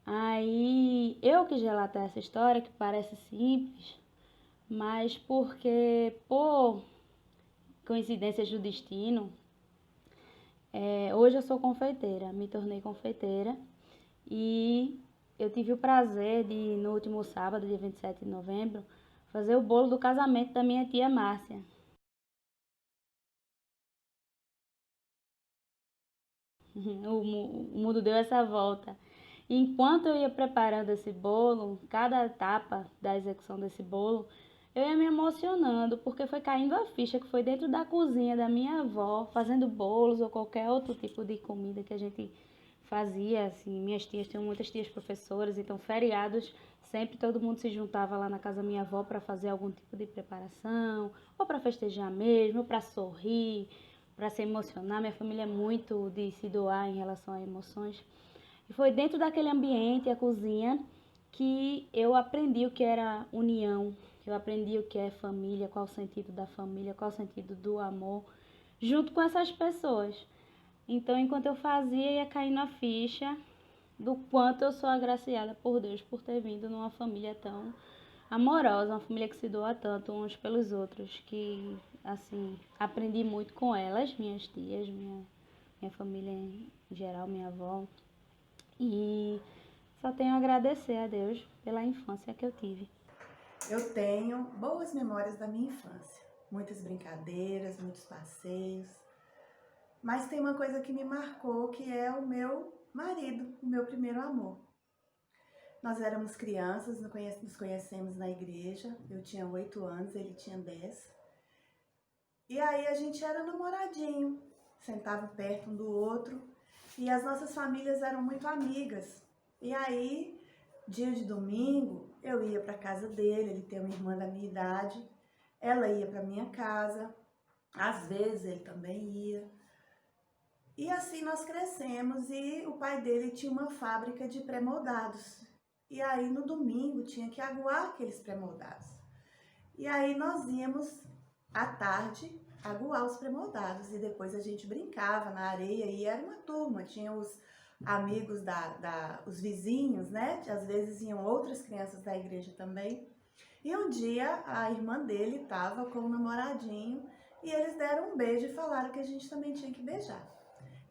Aí, eu quis relatar essa história, que parece simples, mas porque, por coincidências do destino, hoje eu sou confeiteira, me tornei confeiteira, e eu tive o prazer de, no último sábado, dia 27 de novembro, fazer o bolo do casamento da minha tia Márcia. O mundo deu essa volta. E enquanto eu ia preparando esse bolo, cada etapa da execução desse bolo, eu ia me emocionando, porque foi caindo a ficha que foi dentro da cozinha da minha avó, fazendo bolos ou qualquer outro tipo de comida que a gente fazia. Assim, minhas tias, tinham muitas tias professoras, então feriados, sempre todo mundo se juntava lá na casa da minha avó para fazer algum tipo de preparação, ou para festejar mesmo, ou para sorrir, para se emocionar. Minha família é muito de se doar em relação a emoções. E foi dentro daquele ambiente, a cozinha, que eu aprendi o que era união, eu aprendi o que é família, qual o sentido da família, qual o sentido do amor, junto com essas pessoas. Então, enquanto eu fazia, ia caindo a ficha do quanto eu sou agraciada por Deus por ter vindo numa família tão amorosa, uma família que se doa tanto uns pelos outros, que, assim, aprendi muito com elas, minhas tias, minha família em geral, minha avó. E só tenho a agradecer a Deus pela infância que eu tive. Eu tenho boas memórias da minha infância. Muitas brincadeiras, muitos passeios. Mas tem uma coisa que me marcou, que é o meu marido, o meu primeiro amor. Nós éramos crianças, nos conhecemos na igreja. Eu tinha 8 anos, ele tinha 10. E aí a gente era namoradinho, sentava perto um do outro. E as nossas famílias eram muito amigas. E aí, dia de domingo, eu ia para casa dele, ele tem uma irmã da minha idade. Ela ia para minha casa, às vezes ele também ia. E assim nós crescemos, e o pai dele tinha uma fábrica de pré-moldados. E aí no domingo tinha que aguar aqueles pré-moldados. E aí nós íamos à tarde aguar os pré-moldados, e depois a gente brincava na areia, e era uma turma, tinha os amigos os vizinhos, né? Às vezes iam outras crianças da igreja também. E um dia a irmã dele estava com um namoradinho, e eles deram um beijo e falaram que a gente também tinha que beijar.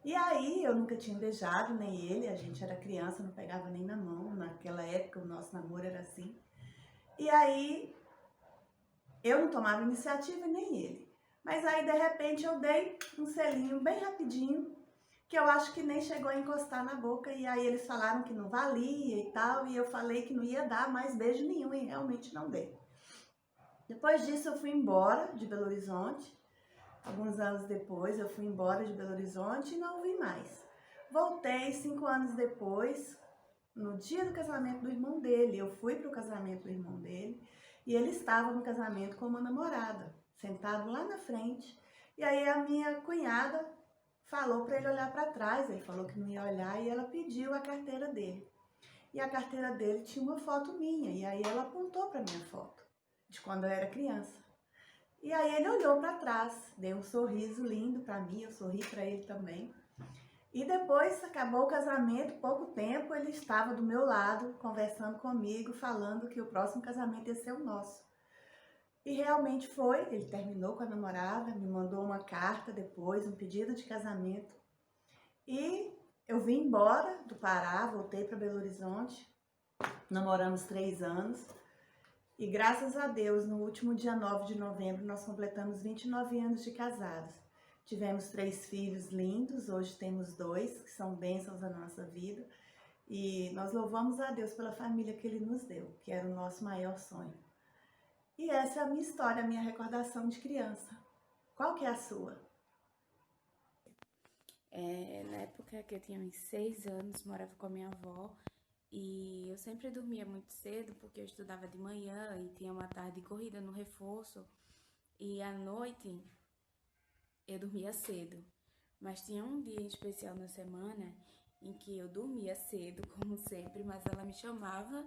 E aí eu nunca tinha beijado, nem ele, a gente era criança, não pegava nem na mão, naquela época o nosso namoro era assim. E aí eu não tomava iniciativa, nem ele. Mas aí, de repente, eu dei um selinho bem rapidinho, que eu acho que nem chegou a encostar na boca, e aí eles falaram que não valia e tal, e eu falei que não ia dar mais beijo nenhum, e realmente não dei. Depois disso, eu fui embora de Belo Horizonte. Alguns anos depois, eu fui embora de Belo Horizonte e não vi mais. Voltei 5 anos depois, no dia do casamento do irmão dele. Eu fui para o casamento do irmão dele e ele estava no casamento com uma namorada, sentado lá na frente. E aí a minha cunhada falou para ele olhar para trás. Ele falou que não ia olhar e ela pediu a carteira dele. E a carteira dele tinha uma foto minha, e aí ela apontou para minha foto, de quando eu era criança. E aí ele olhou para trás, deu um sorriso lindo para mim, eu sorri para ele também. E depois acabou o casamento, pouco tempo ele estava do meu lado, conversando comigo, falando que o próximo casamento ia ser o nosso. E realmente foi, ele terminou com a namorada, me mandou uma carta depois, um pedido de casamento. E eu vim embora do Pará, voltei para Belo Horizonte, namoramos 3 anos. E graças a Deus, no último dia 9 de novembro, nós completamos 29 anos de casados. Tivemos 3 filhos lindos, hoje temos 2, que são bênçãos da nossa vida. E nós louvamos a Deus pela família que Ele nos deu, que era o nosso maior sonho. E essa é a minha história, a minha recordação de criança. Qual que é a sua? Na época que eu tinha uns 6 anos, morava com a minha avó. E eu sempre dormia muito cedo, porque eu estudava de manhã e tinha uma tarde corrida no reforço. E à noite eu dormia cedo. Mas tinha um dia especial na semana em que eu dormia cedo, como sempre, mas ela me chamava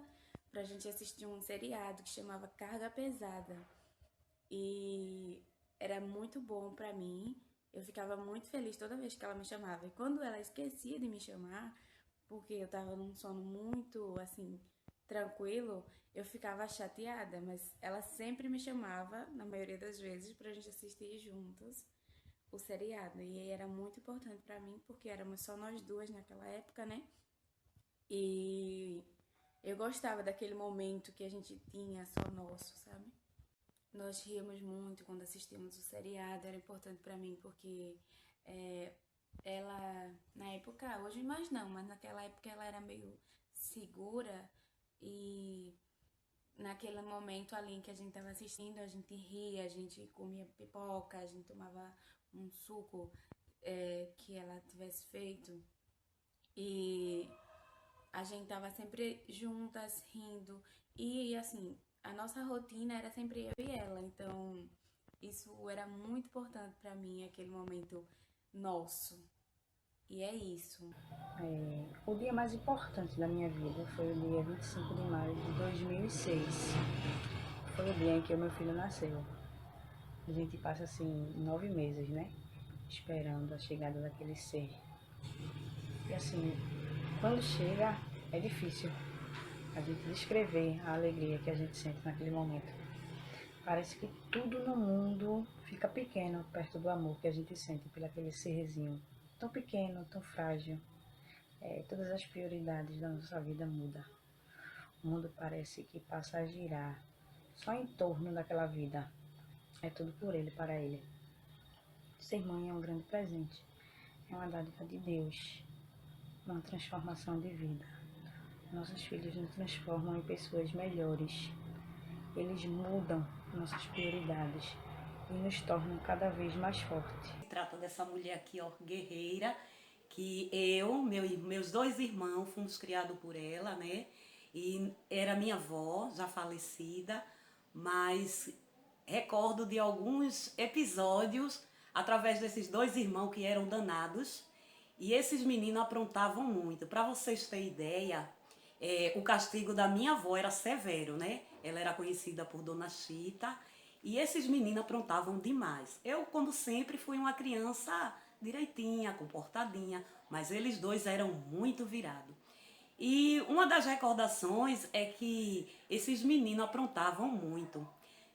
pra gente assistir um seriado que chamava Carga Pesada. E era muito bom pra mim. Eu ficava muito feliz toda vez que ela me chamava. E quando ela esquecia de me chamar, porque eu tava num sono muito, assim, tranquilo, eu ficava chateada, mas ela sempre me chamava, na maioria das vezes, pra gente assistir juntos o seriado. E era muito importante pra mim, porque éramos só nós duas naquela época, né? E eu gostava daquele momento que a gente tinha só nosso, sabe? Nós ríamos muito quando assistíamos o seriado, era importante pra mim, porque ela, na época, hoje mais não, mas naquela época ela era meio segura e naquele momento ali que a gente tava assistindo, a gente ria, a gente comia pipoca, a gente tomava um suco que ela tivesse feito e a gente tava sempre juntas, rindo e assim, a nossa rotina era sempre eu e ela, então isso era muito importante pra mim, aquele momento nosso. E é isso. O dia mais importante da minha vida foi o dia 25 de maio de 2006. Foi o dia em que o meu filho nasceu. A gente passa assim 9 meses, né? Esperando a chegada daquele ser. E assim, quando chega, é difícil a gente descrever a alegria que a gente sente naquele momento. Parece que tudo no mundo fica pequeno perto do amor que a gente sente por aquele serzinho tão pequeno, tão frágil. Todas as prioridades da nossa vida mudam. O mundo parece que passa a girar só em torno daquela vida. É tudo por ele, para ele. Ser mãe é um grande presente. É uma dádiva de Deus. Uma transformação de vida. Nossos filhos nos transformam em pessoas melhores. Eles mudam nossas prioridades e nos tornam cada vez mais fortes. Se trata dessa mulher aqui, ó, guerreira, que meus 2 irmãos fomos criados por ela, né? E era minha avó, já falecida, mas recordo de alguns episódios através desses 2 irmãos que eram danados. E esses meninos aprontavam muito. Para vocês terem ideia, o castigo da minha avó era severo, né? Ela era conhecida por Dona Chita. E esses meninos aprontavam demais. Eu, como sempre, fui uma criança direitinha, comportadinha, mas eles 2 eram muito virados. E uma das recordações é que esses meninos aprontavam muito.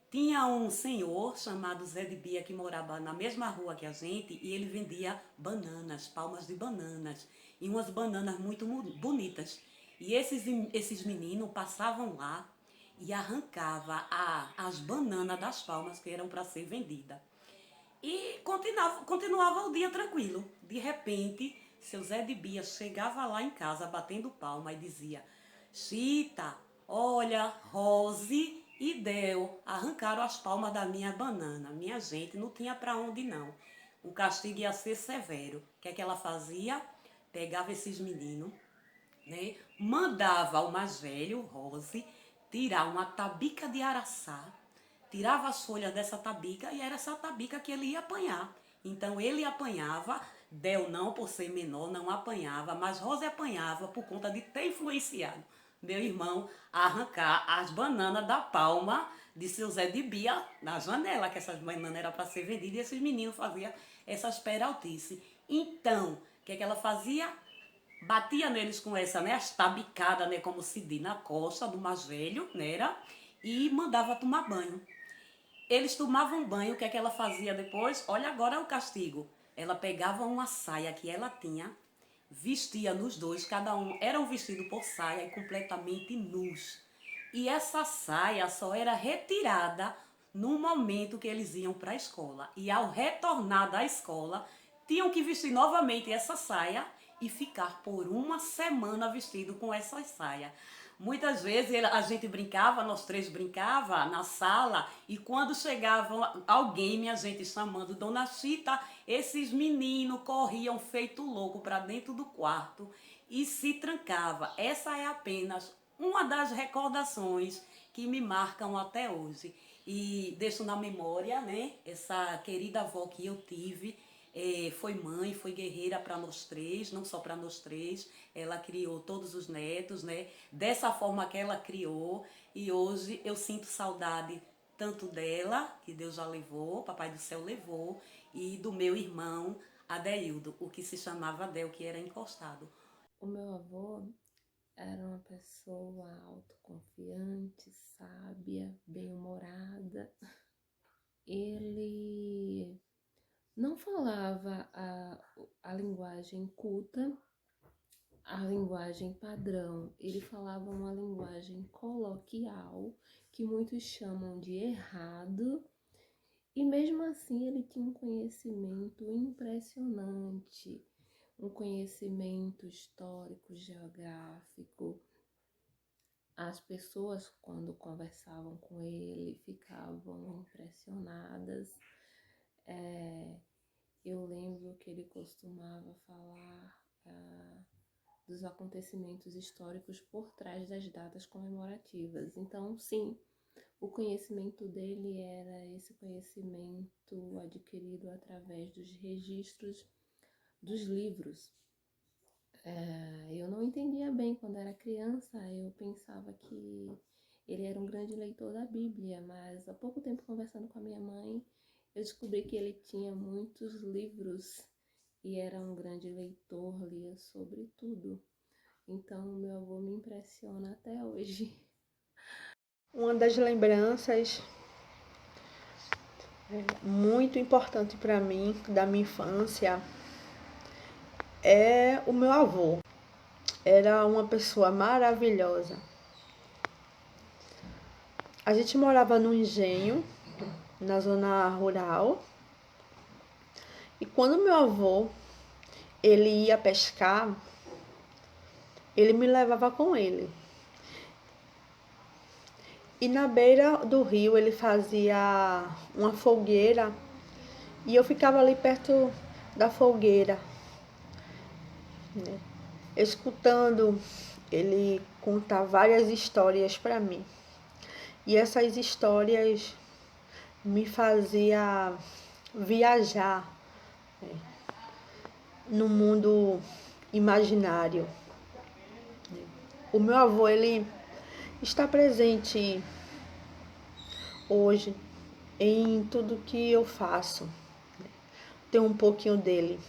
Tinha um senhor chamado Zé de Bia que morava na mesma rua que a gente e ele vendia bananas, palmas de bananas, e umas bananas muito bonitas. E esses meninos passavam lá e arrancava as bananas das palmas que eram para ser vendidas. E continuava o dia tranquilo. De repente, seu Zé de Bia chegava lá em casa batendo palma e dizia: Chita, olha, Rose e Del arrancaram as palmas da minha banana. Minha gente, não tinha para onde não. O castigo ia ser severo. O que é que ela fazia? Pegava esses meninos, né? Mandava o mais velho, Rose, tirar uma tabica de araçá, tirava as folhas dessa tabica e era essa tabica que ele ia apanhar. Então ele apanhava, Del não, por ser menor, não apanhava, mas Rose apanhava por conta de ter influenciado meu irmão a arrancar as bananas da palma de seu Zé de Bia na janela, que essas bananas eram para ser vendidas e esses meninos faziam essas peraltices. Então, o que é que ela fazia? Batia neles com essa, né, as tabicadas, né, como se diz, na costa do mais velho, né, e mandava tomar banho. Eles tomavam banho, o que é que ela fazia depois? Olha agora o castigo. Ela pegava uma saia que ela tinha, vestia nos dois, cada um era um vestido por saia e completamente nus. E essa saia só era retirada no momento que eles iam para a escola. E ao retornar da escola, tinham que vestir novamente essa saia e ficar por uma semana vestido com essa saia. Muitas vezes a gente brincava, nós três brincava na sala, e quando chegava alguém, minha gente chamando Dona Chita, esses meninos corriam feito louco para dentro do quarto e se trancava. Essa é apenas uma das recordações que me marcam até hoje. E deixo na memória, né, essa querida avó que eu tive. Foi mãe, foi guerreira para nós três, não só para nós três, ela criou todos os netos, né? Dessa forma que ela criou, e hoje eu sinto saudade tanto dela, que Deus já levou, Papai do Céu levou, e do meu irmão Adeildo, o que se chamava Adel, que era encostado. O meu avô era uma pessoa autoconfiante, sábia, bem-humorada. Ele não falava a linguagem culta, a linguagem padrão. Ele falava uma linguagem coloquial, que muitos chamam de errado, e mesmo assim ele tinha um conhecimento impressionante, um conhecimento histórico, geográfico. As pessoas, quando conversavam com ele, ficavam impressionadas. Eu lembro que ele costumava falar dos acontecimentos históricos por trás das datas comemorativas. Então, sim, o conhecimento dele era esse conhecimento adquirido através dos registros dos livros. Eu não entendia bem quando era criança, eu pensava que ele era um grande leitor da Bíblia, mas há pouco tempo, conversando com a minha mãe, eu descobri que ele tinha muitos livros e era um grande leitor, lia sobre tudo. Então, meu avô me impressiona até hoje. Uma das lembranças muito importante para mim, da minha infância, é o meu avô. Era uma pessoa maravilhosa. A gente morava num engenho, na zona rural, e quando meu avô ele ia pescar, ele me levava com ele. E na beira do rio ele fazia uma fogueira e eu ficava ali perto da fogueira, né, escutando ele contar várias histórias para mim. E essas histórias me fazia viajar, né, no mundo imaginário. O meu avô, ele está presente hoje em tudo que eu faço, né? Tem um pouquinho dele.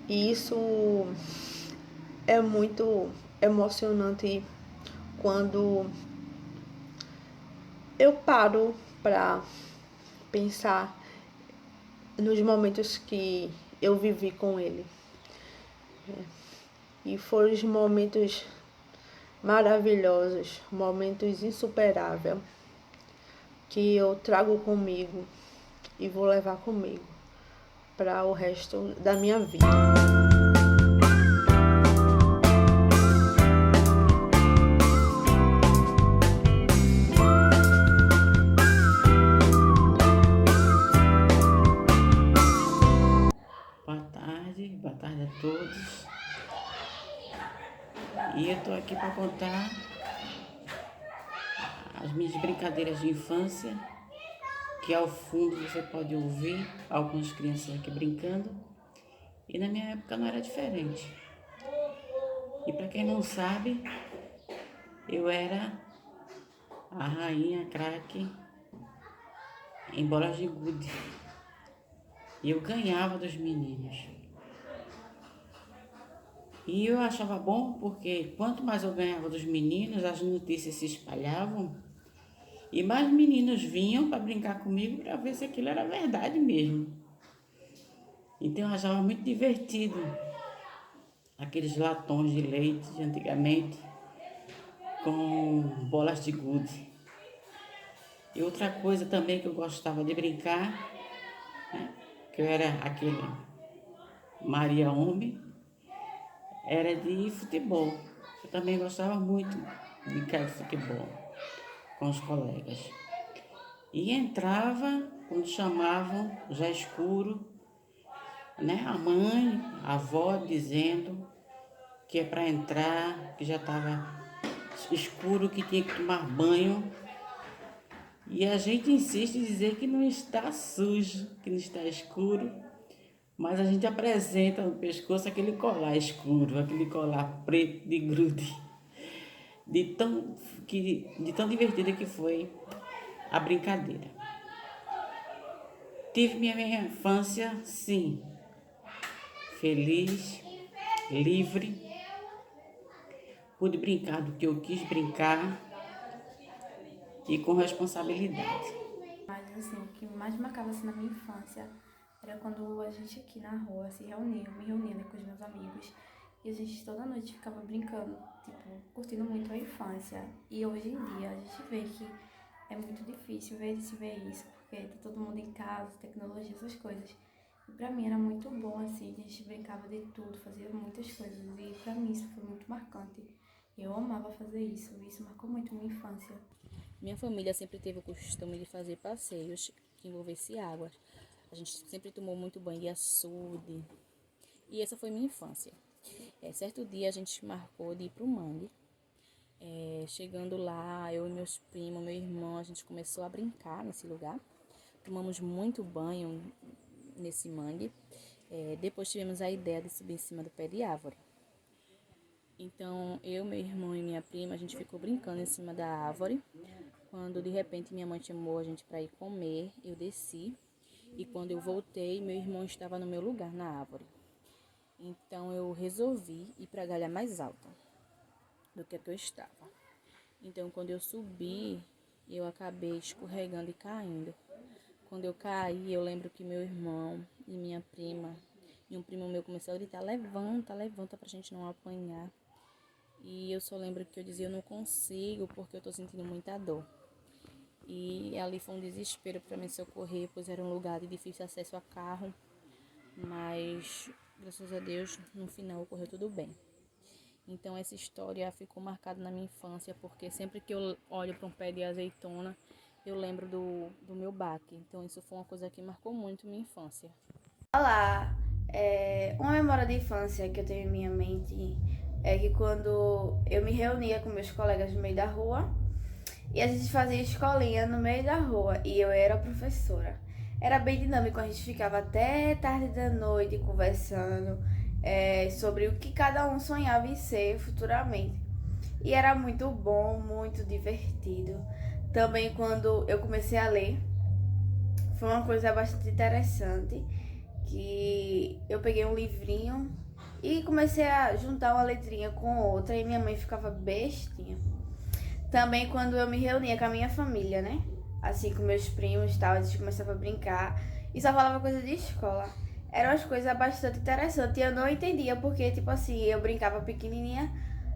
E isso é muito emocionante quando eu paro para pensar nos momentos que eu vivi com ele. E foram os momentos maravilhosos, momentos insuperáveis. que eu trago comigo e vou levar comigo para o resto da minha vida. Boa tarde a todos. E eu tô aqui para contar as minhas brincadeiras de infância, que ao fundo você pode ouvir algumas crianças aqui brincando. E na minha época não era diferente. E para quem não sabe, eu era a rainha craque em bolas de gude. E eu ganhava dos meninos. E eu achava bom porque quanto mais eu ganhava dos meninos, as notícias se espalhavam e mais meninos vinham para brincar comigo para ver se aquilo era verdade mesmo. Então eu achava muito divertido aqueles latões de leite de antigamente com bolas de gude. E outra coisa também que eu gostava de brincar, né, que eu era aquele Maria Homem, era de futebol. Eu também gostava muito de brincar de futebol com os colegas. E entrava, quando chamavam, já escuro, né? A mãe, a avó dizendo que é para entrar, que já estava escuro, que tinha que tomar banho. E a gente insiste em dizer que não está sujo, que não está escuro, mas a gente apresenta no pescoço aquele colar escuro, aquele colar preto de grude, de tão divertida que foi a brincadeira. Tive minha infância, sim, feliz, livre, pude brincar do que eu quis brincar e com responsabilidade. Mas assim, o que mais me marcava assim, na minha infância era quando a gente aqui na rua se reunia, eu me reunia, né, com os meus amigos, e a gente toda noite ficava brincando, tipo, curtindo muito a infância. E hoje em dia a gente vê que é muito difícil se ver isso, porque tá todo mundo em casa, tecnologia, essas coisas. E pra mim era muito bom, assim, a gente brincava de tudo, fazia muitas coisas, e pra mim isso foi muito marcante. Eu amava fazer isso marcou muito minha infância. Minha família sempre teve o costume de fazer passeios que envolvessem águas. A gente sempre tomou muito banho de açude. E essa foi minha infância. Certo dia a gente marcou de ir para o mangue. Chegando lá, eu e meus primos, meu irmão, a gente começou a brincar nesse lugar. Tomamos muito banho nesse mangue. Depois tivemos a ideia de subir em cima do pé de árvore. Então, eu, meu irmão e minha prima, a gente ficou brincando em cima da árvore. Quando, de repente, minha mãe chamou a gente para ir comer, eu desci. E quando eu voltei, meu irmão estava no meu lugar, na árvore. Então, eu resolvi ir para a galha mais alta do que eu estava. Então, quando eu subi, eu acabei escorregando e caindo. Quando eu caí, eu lembro que meu irmão e minha prima e um primo meu começou a gritar: levanta, levanta pra gente não apanhar. E eu só lembro que eu dizia: eu não consigo porque eu tô sentindo muita dor. E ali foi um desespero para me socorrer, pois era um lugar de difícil acesso a carro. Mas, graças a Deus, no final ocorreu tudo bem. Então essa história ficou marcada na minha infância, porque sempre que eu olho para um pé de azeitona, eu lembro do meu baque. Então isso foi uma coisa que marcou muito minha infância. Olá! Uma memória de infância que eu tenho em minha mente é que quando eu me reunia com meus colegas no meio da rua, e a gente fazia escolinha no meio da rua, e eu era a professora. Era bem dinâmico, a gente ficava até tarde da noite conversando sobre o que cada um sonhava em ser futuramente. E era muito bom, muito divertido. Também quando eu comecei a ler, foi uma coisa bastante interessante, que eu peguei um livrinho e comecei a juntar uma letrinha com outra, e minha mãe ficava bestinha. Também quando eu me reunia com a minha família, né? Assim, com meus primos e tal, a gente começava a brincar e só falava coisa de escola. Eram umas coisas bastante interessantes e eu não entendia porque, tipo assim, eu brincava pequenininha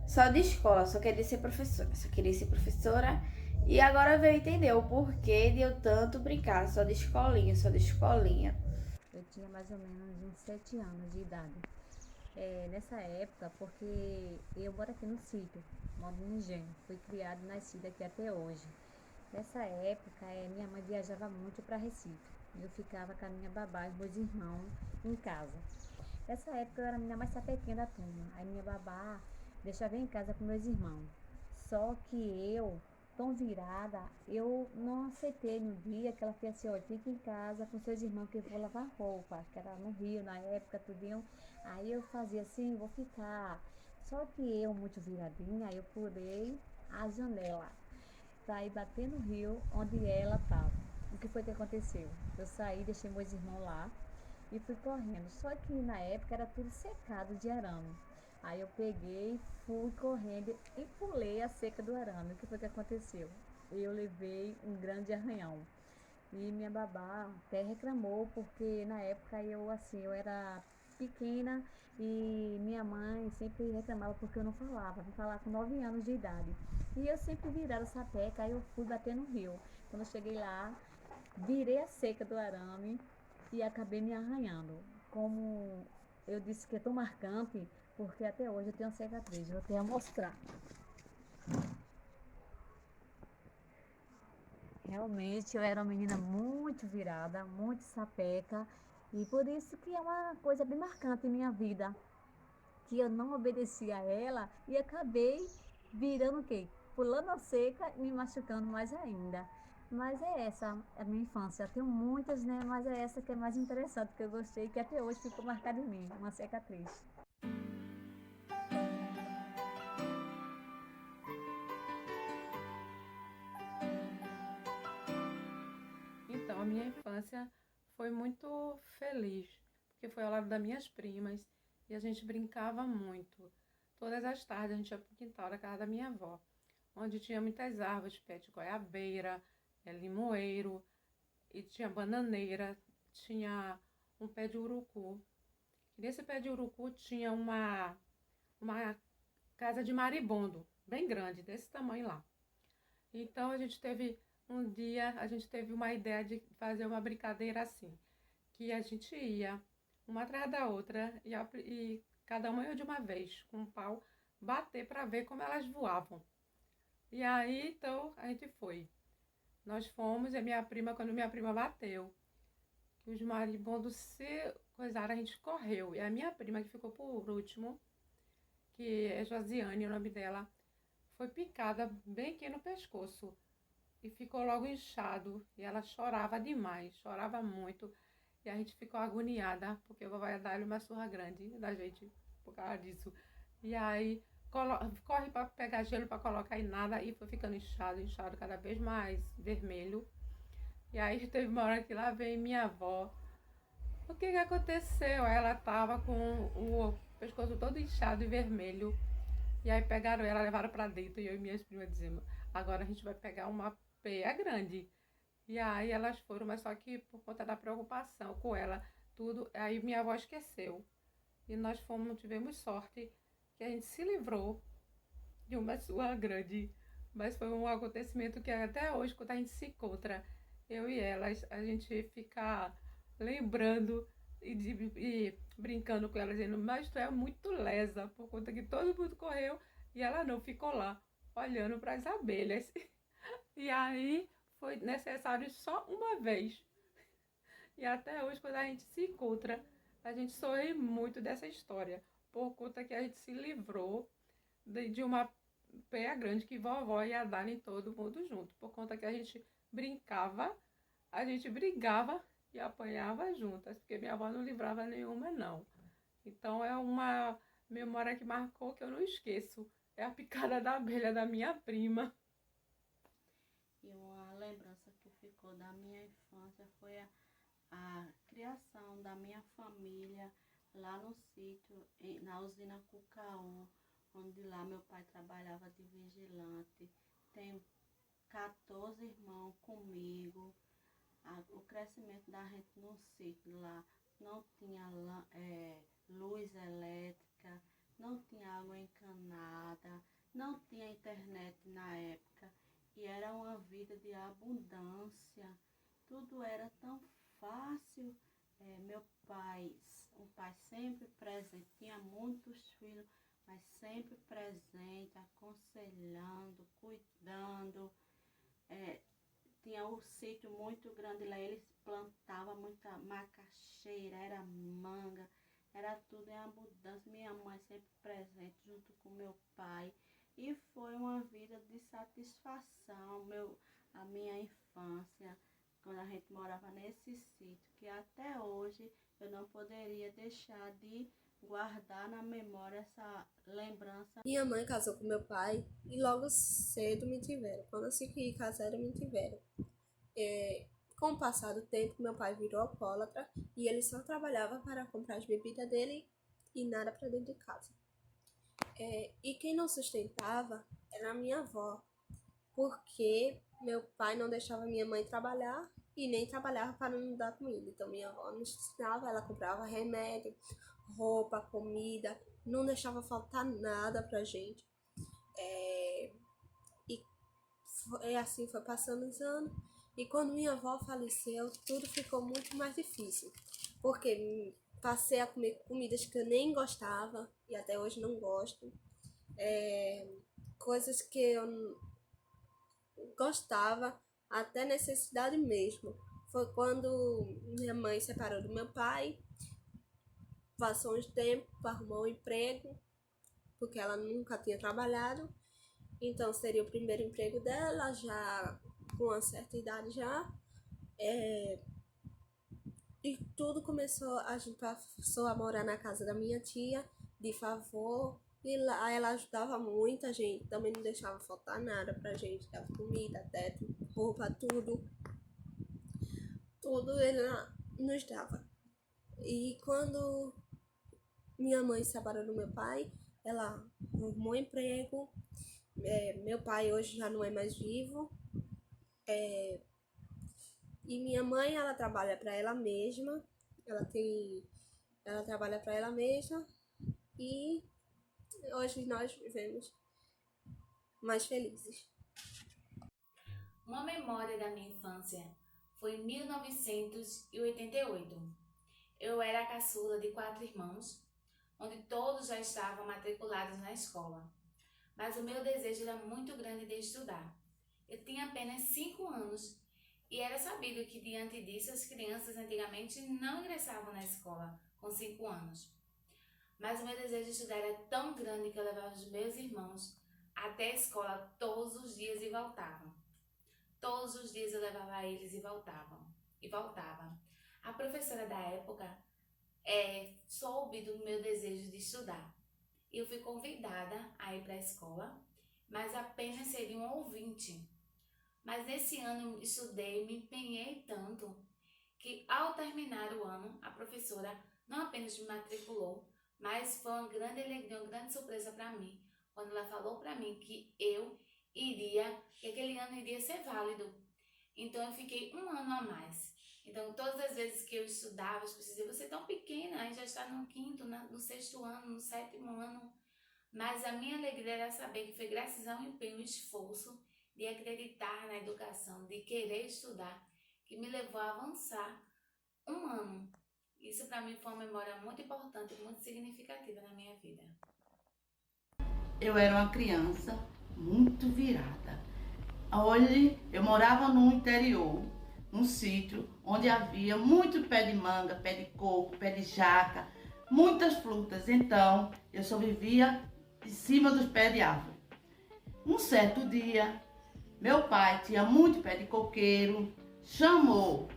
só de escola, só queria ser professora. E agora veio entender o porquê de eu tanto brincar só de escolinha, só de escolinha. Eu tinha mais ou menos uns 7 anos de idade. Nessa época, porque eu moro aqui no sítio, moro no Engenho, fui criada e nascida aqui até hoje. Nessa época, minha mãe viajava muito para Recife. Eu ficava com a minha babá e meus irmãos em casa. Nessa época, eu era a menina mais sapequinha da turma. Aí minha babá deixava eu em casa com meus irmãos. Só que eu, tão virada, eu não aceitei no dia que ela fez assim, olha, fica em casa com seus irmãos que eu vou lavar roupa, que era no Rio, na época, tudinho. Aí eu fazia assim, vou ficar. Só que eu, muito viradinha, eu pulei a janela para ir bater no rio onde ela estava. O que foi que aconteceu? Eu saí, deixei meus irmãos lá e fui correndo. Só que na época era tudo secado de arame. Aí eu peguei, fui correndo e pulei a seca do arame. O que foi que aconteceu? Eu levei um grande arranhão. E minha babá até reclamou, porque na época eu era pequena e minha mãe sempre reclamava porque eu não falava. Vim falar com 9 anos de idade. E eu sempre virava sapeca, aí eu fui bater no rio. Quando eu cheguei lá, virei a seca do arame e acabei me arranhando. Como eu disse que é tão marcante, porque até hoje eu tenho uma cicatriz, eu tenho a mostrar. Realmente eu era uma menina muito virada, muito sapeca, e por isso que é uma coisa bem marcante em minha vida, que eu não obedeci a ela e acabei virando o quê? Pulando a seca e me machucando mais ainda. Mas é essa a minha infância. Eu tenho muitas, né? Mas é essa que é mais interessante, que eu gostei, que até hoje ficou marcada em mim, uma cicatriz. Então, a minha infância foi muito feliz, porque foi ao lado das minhas primas e a gente brincava muito. Todas as tardes a gente ia para o quintal da casa da minha avó, onde tinha muitas árvores, pé de goiabeira, limoeiro, e tinha bananeira, tinha um pé de urucu. E nesse pé de urucu tinha uma casa de maribondo, bem grande, desse tamanho lá. Então a gente teve uma ideia de fazer uma brincadeira assim, que a gente ia uma atrás da outra e cada uma ia de uma vez, com um pau, bater para ver como elas voavam. E aí, então, a gente foi. Nós fomos, quando minha prima bateu, que os maribondos se coisaram, a gente correu. E a minha prima, que ficou por último, que é Josiane, o nome dela, foi picada bem aqui no pescoço. E ficou logo inchado. E ela chorava demais, chorava muito. E a gente ficou agoniada, porque o vovó ia dar-lhe uma surra grande da gente por causa disso. E aí, corre para pegar gelo para colocar e nada, e foi ficando inchado cada vez mais vermelho. E aí teve uma hora que lá veio minha avó. O que aconteceu? Ela tava com o pescoço todo inchado e vermelho. E aí pegaram ela, levaram para dentro, e eu e minhas primas dizemos, agora a gente vai pegar uma peia grande. E aí elas foram, mas só que por conta da preocupação com ela, tudo, aí minha avó esqueceu. E nós tivemos sorte que a gente se livrou de uma surra grande. Mas foi um acontecimento que até hoje, quando a gente se encontra, eu e elas, a gente fica lembrando e brincando com elas, dizendo, mas tu é muito lesa, por conta que todo mundo correu e ela não, ficou lá, olhando para as abelhas. E aí foi necessário só uma vez. E até hoje, quando a gente se encontra, a gente sorri muito dessa história, por conta que a gente se livrou de uma peia grande que vovó ia dar em todo mundo junto, por conta que a gente brincava, a gente brigava e apanhava juntas, porque minha avó não livrava nenhuma, não. Então é uma memória que marcou, que eu não esqueço. É a picada da abelha da minha prima. E uma lembrança que ficou da minha infância foi a criação da minha família lá no sítio, na usina Cucaú, onde lá meu pai trabalhava de vigilante. Tenho 14 irmãos comigo. O crescimento da gente no sítio lá não tinha luz elétrica, não tinha água encanada, não tinha internet na época. e era uma vida de abundância. Tudo era tão fácil. Meu pai, um pai sempre presente, tinha muitos filhos, mas sempre presente, aconselhando, cuidando. Tinha um sítio muito grande lá, eles plantavam muita macaxeira, era manga, era tudo em abundância. Minha mãe sempre presente junto com meu pai. E foi uma vida de satisfação, a minha infância, quando a gente morava nesse sítio, que até hoje eu não poderia deixar de guardar na memória essa lembrança. Minha mãe casou com meu pai e logo cedo me tiveram. Quando eu segui casaram, me tiveram. Com o passar do tempo, meu pai virou alcoólatra e ele só trabalhava para comprar as bebidas dele e nada para dentro de casa. E quem não sustentava era a minha avó, porque meu pai não deixava minha mãe trabalhar e nem trabalhava para não dar comida. Então minha avó nos ensinava, ela comprava remédio, roupa, comida, não deixava faltar nada pra gente. E assim foi passando os anos. E quando minha avó faleceu, tudo ficou muito mais difícil, porque passei a comer comidas que eu nem gostava e até hoje não gosto. Coisas que eu gostava, até necessidade mesmo. Foi quando minha mãe separou do meu pai, passou uns tempos, arrumou um emprego, porque ela nunca tinha trabalhado. Então seria o primeiro emprego dela, já com uma certa idade já. E tudo começou, a gente passou a morar na casa da minha tia, de favor. E lá ela ajudava muito a gente, também não deixava faltar nada pra gente, dava comida, teto, roupa, tudo. Tudo ele nos dava. E quando minha mãe se separou do meu pai, ela arrumou um emprego. Meu pai hoje já não é mais vivo. E minha mãe, ela trabalha para ela mesma. Ela trabalha para ela mesma. E hoje nós vivemos mais felizes. Uma memória da minha infância foi em 1988. Eu era a caçula de 4 irmãos, onde todos já estavam matriculados na escola. Mas o meu desejo era muito grande de estudar. Eu tinha apenas 5 anos e era sabido que diante disso as crianças antigamente não ingressavam na escola com 5 anos. Mas o meu desejo de estudar era tão grande que eu levava os meus irmãos até a escola todos os dias e voltavam. Todos os dias eu levava eles e voltava. A professora da época soube do meu desejo de estudar. Eu fui convidada a ir para a escola, mas apenas seria um ouvinte. Mas nesse ano eu estudei, me empenhei tanto, que ao terminar o ano, a professora não apenas me matriculou, mas foi uma grande alegria, uma grande surpresa para mim, quando ela falou para mim que que aquele ano iria ser válido. Então eu fiquei um ano a mais. Então todas as vezes que eu estudava, as pessoas diziam, você é tão pequena, aí já está no 5º, no 6º ano, no 7º ano. Mas a minha alegria era saber que foi graças ao empenho e esforço de acreditar na educação, de querer estudar, que me levou a avançar um ano. Isso para mim foi uma memória muito importante, muito significativa na minha vida. Eu era uma criança muito virada. Olhe, eu morava no interior, num sítio onde havia muito pé de manga, pé de coco, pé de jaca, muitas frutas. Então, eu só vivia em cima dos pés de árvore. Um certo dia, meu pai tinha muito pé de coqueiro, chamou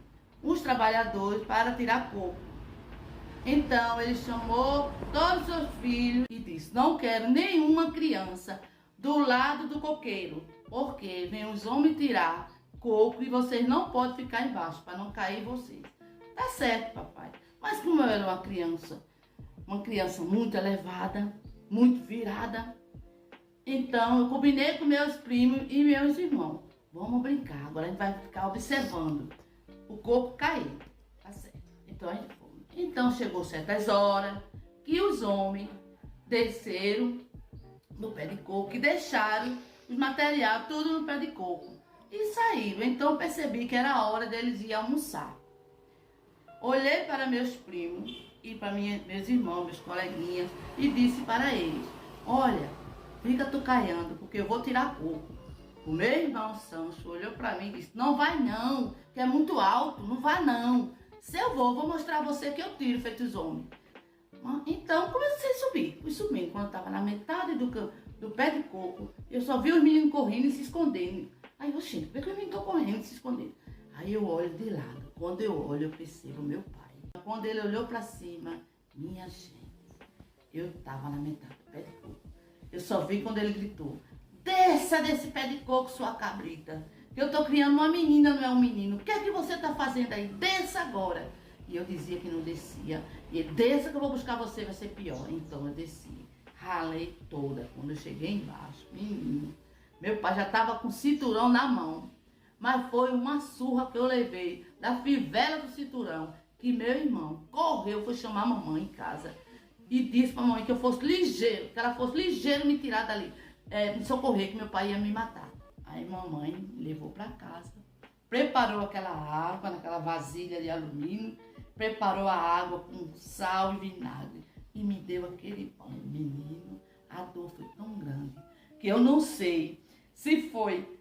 os trabalhadores para tirar coco. Então, ele chamou todos os seus filhos e disse, não quero nenhuma criança do lado do coqueiro, porque vem os homens tirar coco e vocês não podem ficar embaixo, para não cair vocês. Tá certo, papai. Mas como eu era uma criança muito elevada, muito virada, então eu combinei com meus primos e meus irmãos. Vamos brincar, agora a gente vai ficar observando o coco cair. Tá certo. Então a gente foi. Então chegou certas horas que os homens desceram do pé de coco e deixaram os materiais, tudo no pé de coco. E saíram. Então eu percebi que era a hora deles ir almoçar. Olhei para meus primos e para meus irmãos, meus coleguinhas, e disse para eles: olha, fica tucaiando, porque eu vou tirar coco. O meu irmão Sancho olhou para mim e disse: não vai não, que é muito alto, não vai não. Se eu vou mostrar a você que eu tiro, feito os homens. Então comecei a subir. Fui subindo. Quando eu estava na metade do pé de coco, eu só vi os meninos correndo e se escondendo. Aí eu, gente, por que os meninos estão correndo e se escondendo? Aí eu olho de lado. Quando eu olho, eu percebo meu pai. Quando ele olhou para cima, minha gente, eu estava na metade do pé de coco. Eu só vi quando ele gritou: desça desse pé de coco, sua cabrita. Que eu tô criando uma menina, não é um menino. O que é que você tá fazendo aí? Desça agora. E eu dizia que não descia. E ele: desça que eu vou buscar você, vai ser pior. Então eu desci. Ralei toda. Quando eu cheguei embaixo, menino, meu pai já tava com o cinturão na mão. Mas foi uma surra que eu levei da fivela do cinturão, que meu irmão correu, foi chamar a mamãe em casa. E disse pra mamãe que eu fosse ligeiro, que ela fosse ligeiro me tirar dali, me socorrer, que meu pai ia me matar. Aí mamãe me levou para casa, preparou aquela água naquela vasilha de alumínio, preparou a água com sal e vinagre e me deu aquele pão. Menino, a dor foi tão grande que eu não sei se foi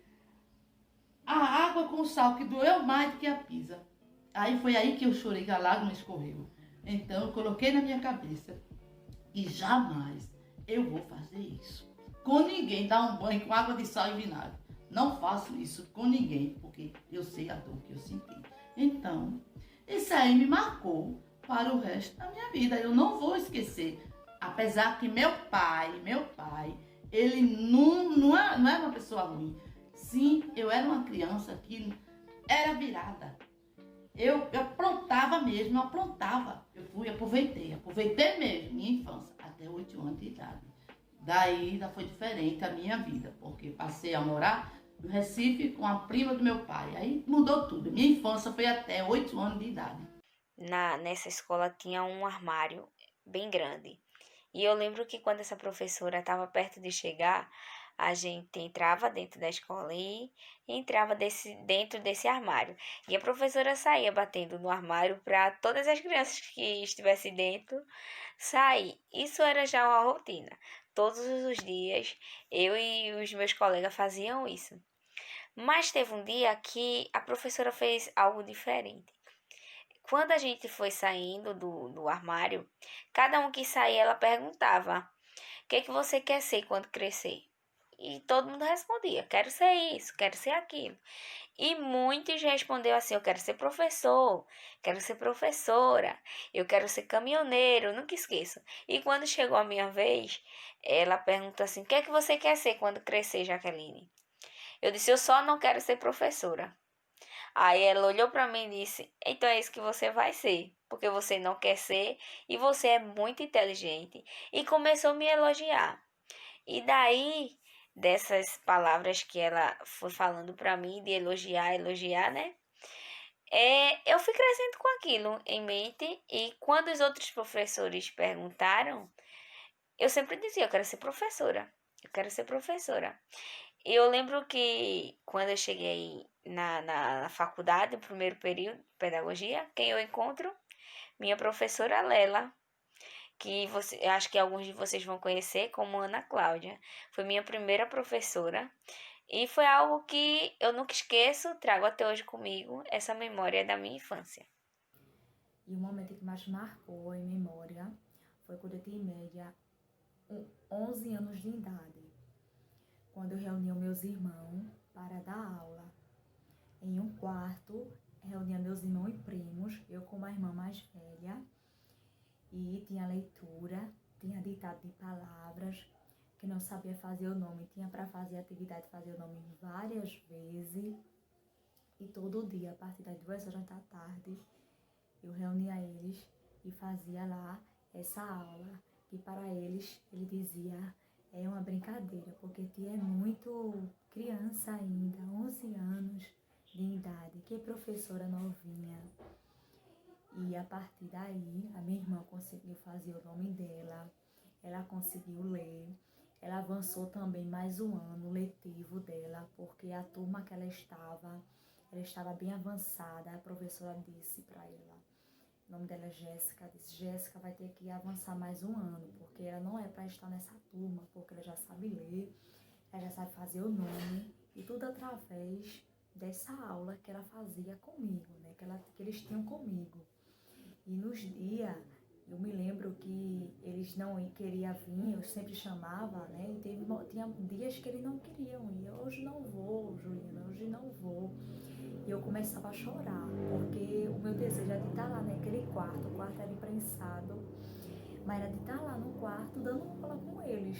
a água com sal que doeu mais do que a pisa. Aí foi aí que eu chorei, que a lágrima escorreu. Então eu coloquei na minha cabeça e jamais eu vou fazer isso com ninguém, dar um banho com água de sal e vinagre. Não faço isso com ninguém, porque eu sei a dor que eu senti. Então, isso aí me marcou para o resto da minha vida. Eu não vou esquecer. Apesar que meu pai, ele não era uma pessoa ruim. Sim, eu era uma criança que era virada. Eu aprontava mesmo, eu aprontava. Aproveitei mesmo minha infância, até 8 anos de idade. Daí ainda foi diferente a minha vida, porque passei a morar no Recife com a prima do meu pai. Aí mudou tudo. Minha infância foi até 8 anos de idade. Nessa escola tinha um armário bem grande. E eu lembro que quando essa professora estava perto de chegar, a gente entrava dentro da escola e entrava dentro desse armário. E a professora saía batendo no armário para todas as crianças que estivessem dentro sair. Isso era já uma rotina. Todos os dias, eu e os meus colegas faziam isso. Mas teve um dia que a professora fez algo diferente. Quando a gente foi saindo do armário, cada um que saía, ela perguntava: o que é que você quer ser quando crescer? E todo mundo respondia: quero ser isso, quero ser aquilo. E muitos respondeu assim: eu quero ser professor, quero ser professora, eu quero ser caminhoneiro, nunca esqueço. E quando chegou a minha vez, ela perguntou assim: o que é que você quer ser quando crescer, Jaqueline? Eu disse: eu só não quero ser professora. Aí ela olhou para mim e disse: então é isso que você vai ser, porque você não quer ser e você é muito inteligente. E começou a me elogiar. E daí, dessas palavras que ela foi falando para mim, de elogiar, né? Eu fui crescendo com aquilo em mente, e quando os outros professores perguntaram, eu sempre dizia: eu quero ser professora, eu quero ser professora. E eu lembro que quando eu cheguei na faculdade, no primeiro período de pedagogia, quem eu encontro? Minha professora Lela, que eu acho que alguns de vocês vão conhecer como Ana Cláudia. Foi minha primeira professora e foi algo que eu nunca esqueço, trago até hoje comigo essa memória da minha infância. E o momento que mais marcou em memória foi quando eu tinha em média 11 anos de idade, quando eu reunia meus irmãos para dar aula. Em um quarto, reunia meus irmãos e primos, eu com uma irmã mais velha, e tinha leitura, tinha ditado de palavras, que não sabia fazer o nome, tinha para fazer a atividade, fazer o nome várias vezes, e todo dia, a partir das 2 horas da tarde, eu reunia eles e fazia lá essa aula, que para eles, ele dizia: é uma brincadeira, porque tia é muito criança ainda, 11 anos de idade, que professora novinha. E a partir daí, a minha irmã conseguiu fazer o nome dela, ela conseguiu ler, Ela avançou também mais um ano letivo dela, porque a turma que ela estava bem avançada. A professora disse para ela, o nome dela é Jéssica, disse: Jéssica vai ter que avançar mais um ano, porque ela não é para estar nessa turma, porque ela já sabe ler, ela já sabe fazer o nome, e tudo através dessa aula que ela fazia comigo, né? Que eles tinham comigo. E nos dias, eu me lembro que eles não queriam vir, eu sempre chamava, né? E tinha dias que eles não queriam ir. Hoje não vou, Juliana, hoje não vou. E eu começava a chorar, porque o meu desejo era de estar lá naquele quarto. O quarto era imprensado, mas era de estar lá no quarto dando aula com eles,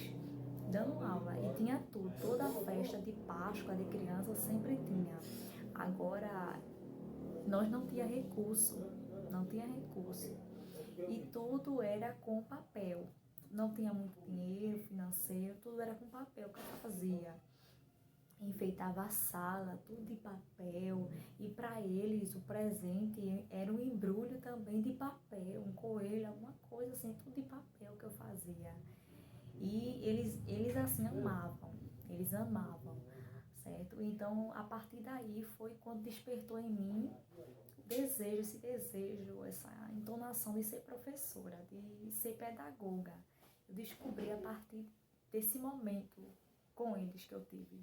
dando aula. E tinha tudo, toda a festa de Páscoa de criança sempre tinha. Agora, nós não tinha recurso. E tudo era com papel. Não tinha muito dinheiro financeiro, tudo era com papel que eu fazia. Enfeitava a sala, tudo de papel. E para eles o presente era um embrulho também de papel, um coelho, alguma coisa assim, tudo de papel que eu fazia. E eles assim amavam, certo? Então, a partir daí foi quando despertou em mim esse desejo, essa entonação de ser professora, de ser pedagoga. Eu descobri a partir desse momento com eles que eu tive.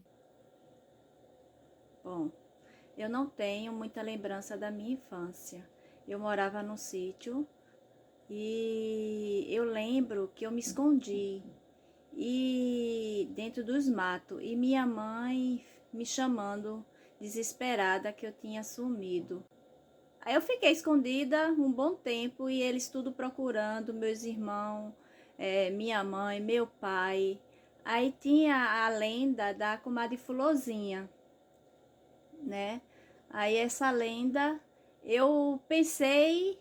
Bom, eu não tenho muita lembrança da minha infância. Eu morava num sítio e eu lembro que eu me escondi dentro dos matos e minha mãe me chamando desesperada que eu tinha sumido. Aí eu fiquei escondida um bom tempo e eles tudo procurando, meus irmãos, minha mãe, meu pai. Aí tinha a lenda da comadre Fulozinha, né? Aí essa lenda, eu pensei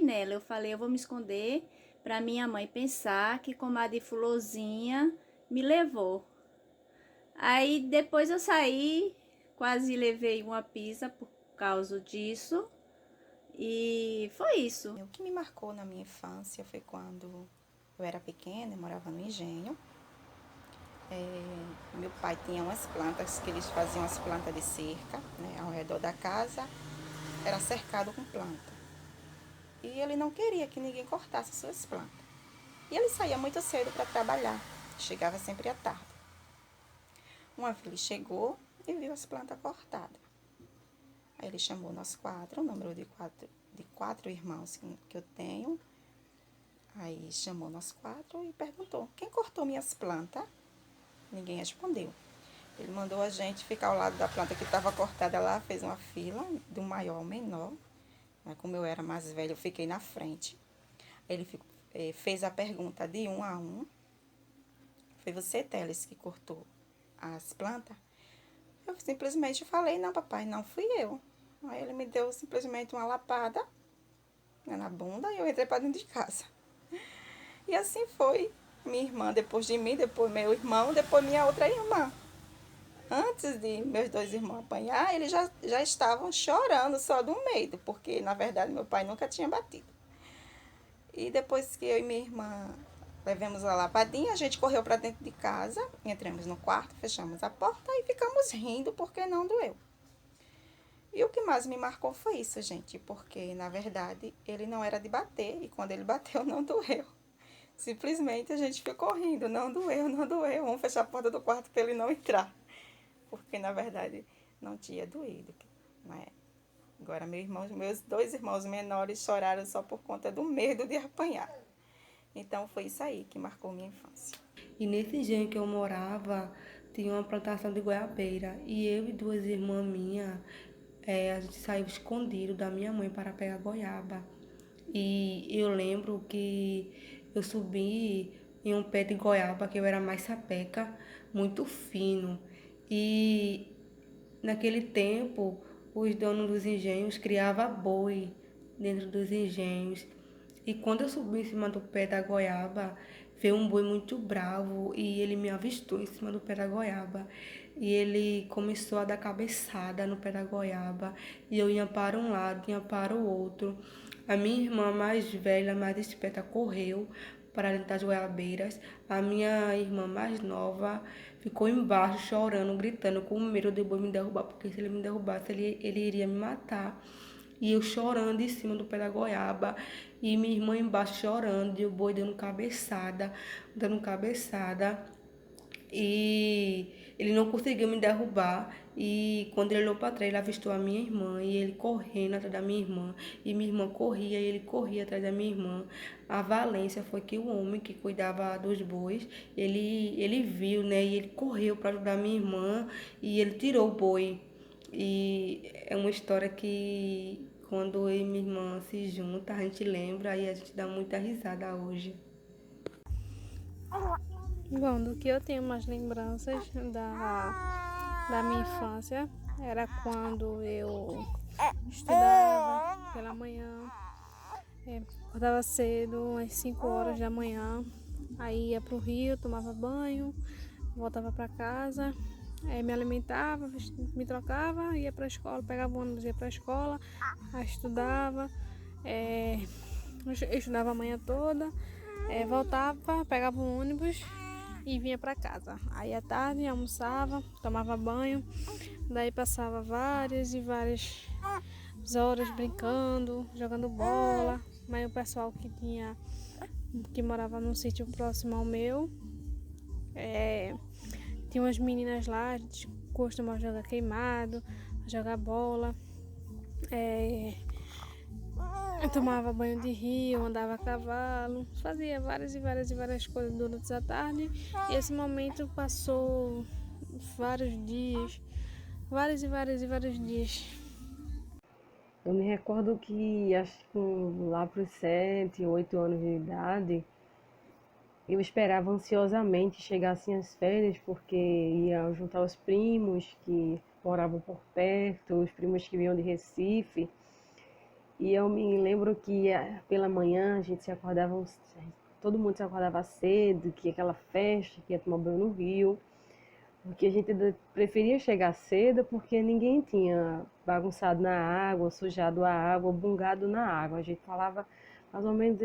nela, eu falei, eu vou me esconder para minha mãe pensar que comadre Fulozinha me levou. Aí depois eu saí, quase levei uma pisa por causa disso, e foi isso. O que me marcou na minha infância foi quando eu era pequena, eu morava no engenho. Meu pai tinha umas plantas que eles faziam as plantas de cerca, né, ao redor da casa, era cercado com planta. E ele não queria que ninguém cortasse suas plantas. E ele saía muito cedo para trabalhar, chegava sempre à tarde. Uma vez ele chegou e viu as plantas cortadas. Aí ele chamou nós quatro, o número de quatro irmãos que eu tenho. Aí chamou nós quatro e perguntou, quem cortou minhas plantas? Ninguém respondeu. Ele mandou a gente ficar ao lado da planta que estava cortada lá, fez uma fila, do maior ao menor. Como eu era mais velha, eu fiquei na frente. Ele fez a pergunta de um a um. Foi você, Teles, que cortou as plantas? Eu simplesmente falei, não, papai, não fui eu. Aí ele me deu simplesmente uma lapada, né, na bunda e eu entrei para dentro de casa. E assim foi. Minha irmã depois de mim, depois meu irmão, depois minha outra irmã. Antes de meus dois irmãos apanhar, eles já estavam chorando só do medo, porque na verdade meu pai nunca tinha batido. E depois que eu e minha irmã levamos a lapadinha, a gente correu para dentro de casa, entramos no quarto, fechamos a porta e ficamos rindo porque não doeu. E o que mais me marcou foi isso, gente, porque na verdade ele não era de bater e quando ele bateu não doeu. Simplesmente a gente ficou rindo, não doeu, vamos fechar a porta do quarto para ele não entrar. Porque na verdade não tinha doído, né? Agora meus dois irmãos menores choraram só por conta do medo de apanhar. Então foi isso aí que marcou minha infância. E nesse engenho que eu morava, tinha uma plantação de goiabeira. E eu e duas irmãs minhas, a gente saiu escondido da minha mãe para pegar goiaba. E eu lembro que eu subi em um pé de goiaba, que eu era mais sapeca, muito fino. E naquele tempo, os donos dos engenhos criavam boi dentro dos engenhos. E quando eu subi em cima do pé da goiaba, veio um boi muito bravo e ele me avistou em cima do pé da goiaba. E ele começou a dar cabeçada no pé da goiaba. E eu ia para um lado, ia para o outro. A minha irmã mais velha, mais esperta, correu para dentro das goiabeiras. A minha irmã mais nova ficou embaixo chorando, gritando, com medo de o boi me derrubar, porque se ele me derrubasse, ele iria me matar. E eu chorando em cima do pé da goiaba, e minha irmã embaixo chorando, e o boi dando cabeçada. E ele não conseguiu me derrubar. E quando ele olhou para trás, ele avistou a minha irmã, e ele correndo atrás da minha irmã. E minha irmã corria, e ele corria atrás da minha irmã. A valência foi que o homem que cuidava dos bois, ele viu, né? E ele correu para ajudar minha irmã, e ele tirou o boi. E é uma história que, quando eu e minha irmã se juntam, a gente lembra e a gente dá muita risada hoje. Bom, do que eu tenho mais lembranças da minha infância era quando eu estudava pela manhã, acordava cedo, às 5 horas da manhã, aí ia pro rio, tomava banho, voltava para casa, me alimentava, me trocava, ia para a escola, pegava o ônibus, ia para a escola, estudava, eu estudava a manhã toda, voltava, pegava o ônibus e vinha para casa. Aí à tarde almoçava, tomava banho, daí passava várias e várias horas brincando, jogando bola. Mas o pessoal que morava num sítio próximo ao meu, tinha umas meninas lá, a gente costumava jogar queimado, jogar bola. Eu tomava banho de rio, andava a cavalo, fazia várias e várias coisas durante a tarde. E esse momento passou vários dias, vários dias. Eu me recordo que, acho que lá para os 7, 8 anos de idade, eu esperava ansiosamente chegar assim as férias, porque ia juntar os primos que moravam por perto, os primos que vinham de Recife. E eu me lembro que pela manhã a gente se acordava, todo mundo se acordava cedo, que ia aquela festa, que ia tomar banho no rio. Porque a gente preferia chegar cedo porque ninguém tinha bagunçado na água, sujado a água, bungado na água. A gente falava mais ou menos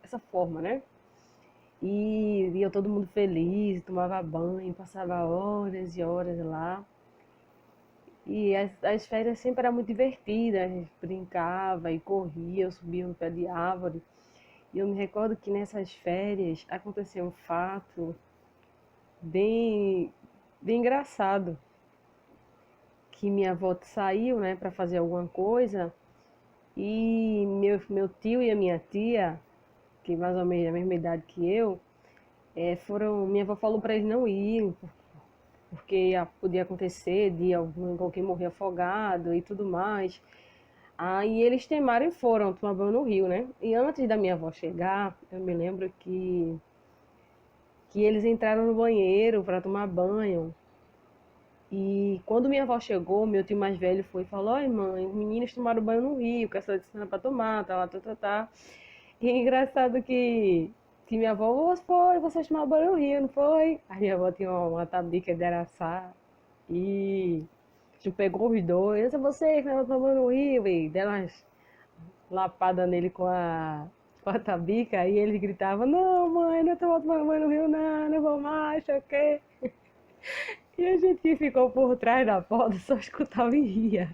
essa forma, né? E ia todo mundo feliz, tomava banho, passava horas e horas lá. E as férias sempre eram muito divertidas, a gente brincava e corria, eu subia no pé de árvore. E eu me recordo que nessas férias aconteceu um fato bem engraçado. Que minha avó saiu, né, para fazer alguma coisa, e meu tio e a minha tia, que mais ou menos a mesma idade que eu, minha avó falou para eles não irem, porque podia acontecer de alguém morrer afogado e tudo mais. Aí eles temaram e foram tomar banho no rio, né? E antes da minha avó chegar, eu me lembro que eles entraram no banheiro para tomar banho. E quando minha avó chegou, meu tio mais velho foi e falou: "Oi, mãe, os meninos tomaram banho no rio, que essa distância para tomar, tá. E é engraçado que minha avó, vocês tomaram banho no rio, não foi?" A minha avó tinha uma tabica de araçá e pegou os dois. "É vocês que estavam tomando banho no rio", e deram umas lapadas nele com a tabica, e ele gritava: "Não, mãe, não estou tomando banho no rio, não vou mais, ok?" E a gente que ficou por trás da porta só escutava e ria.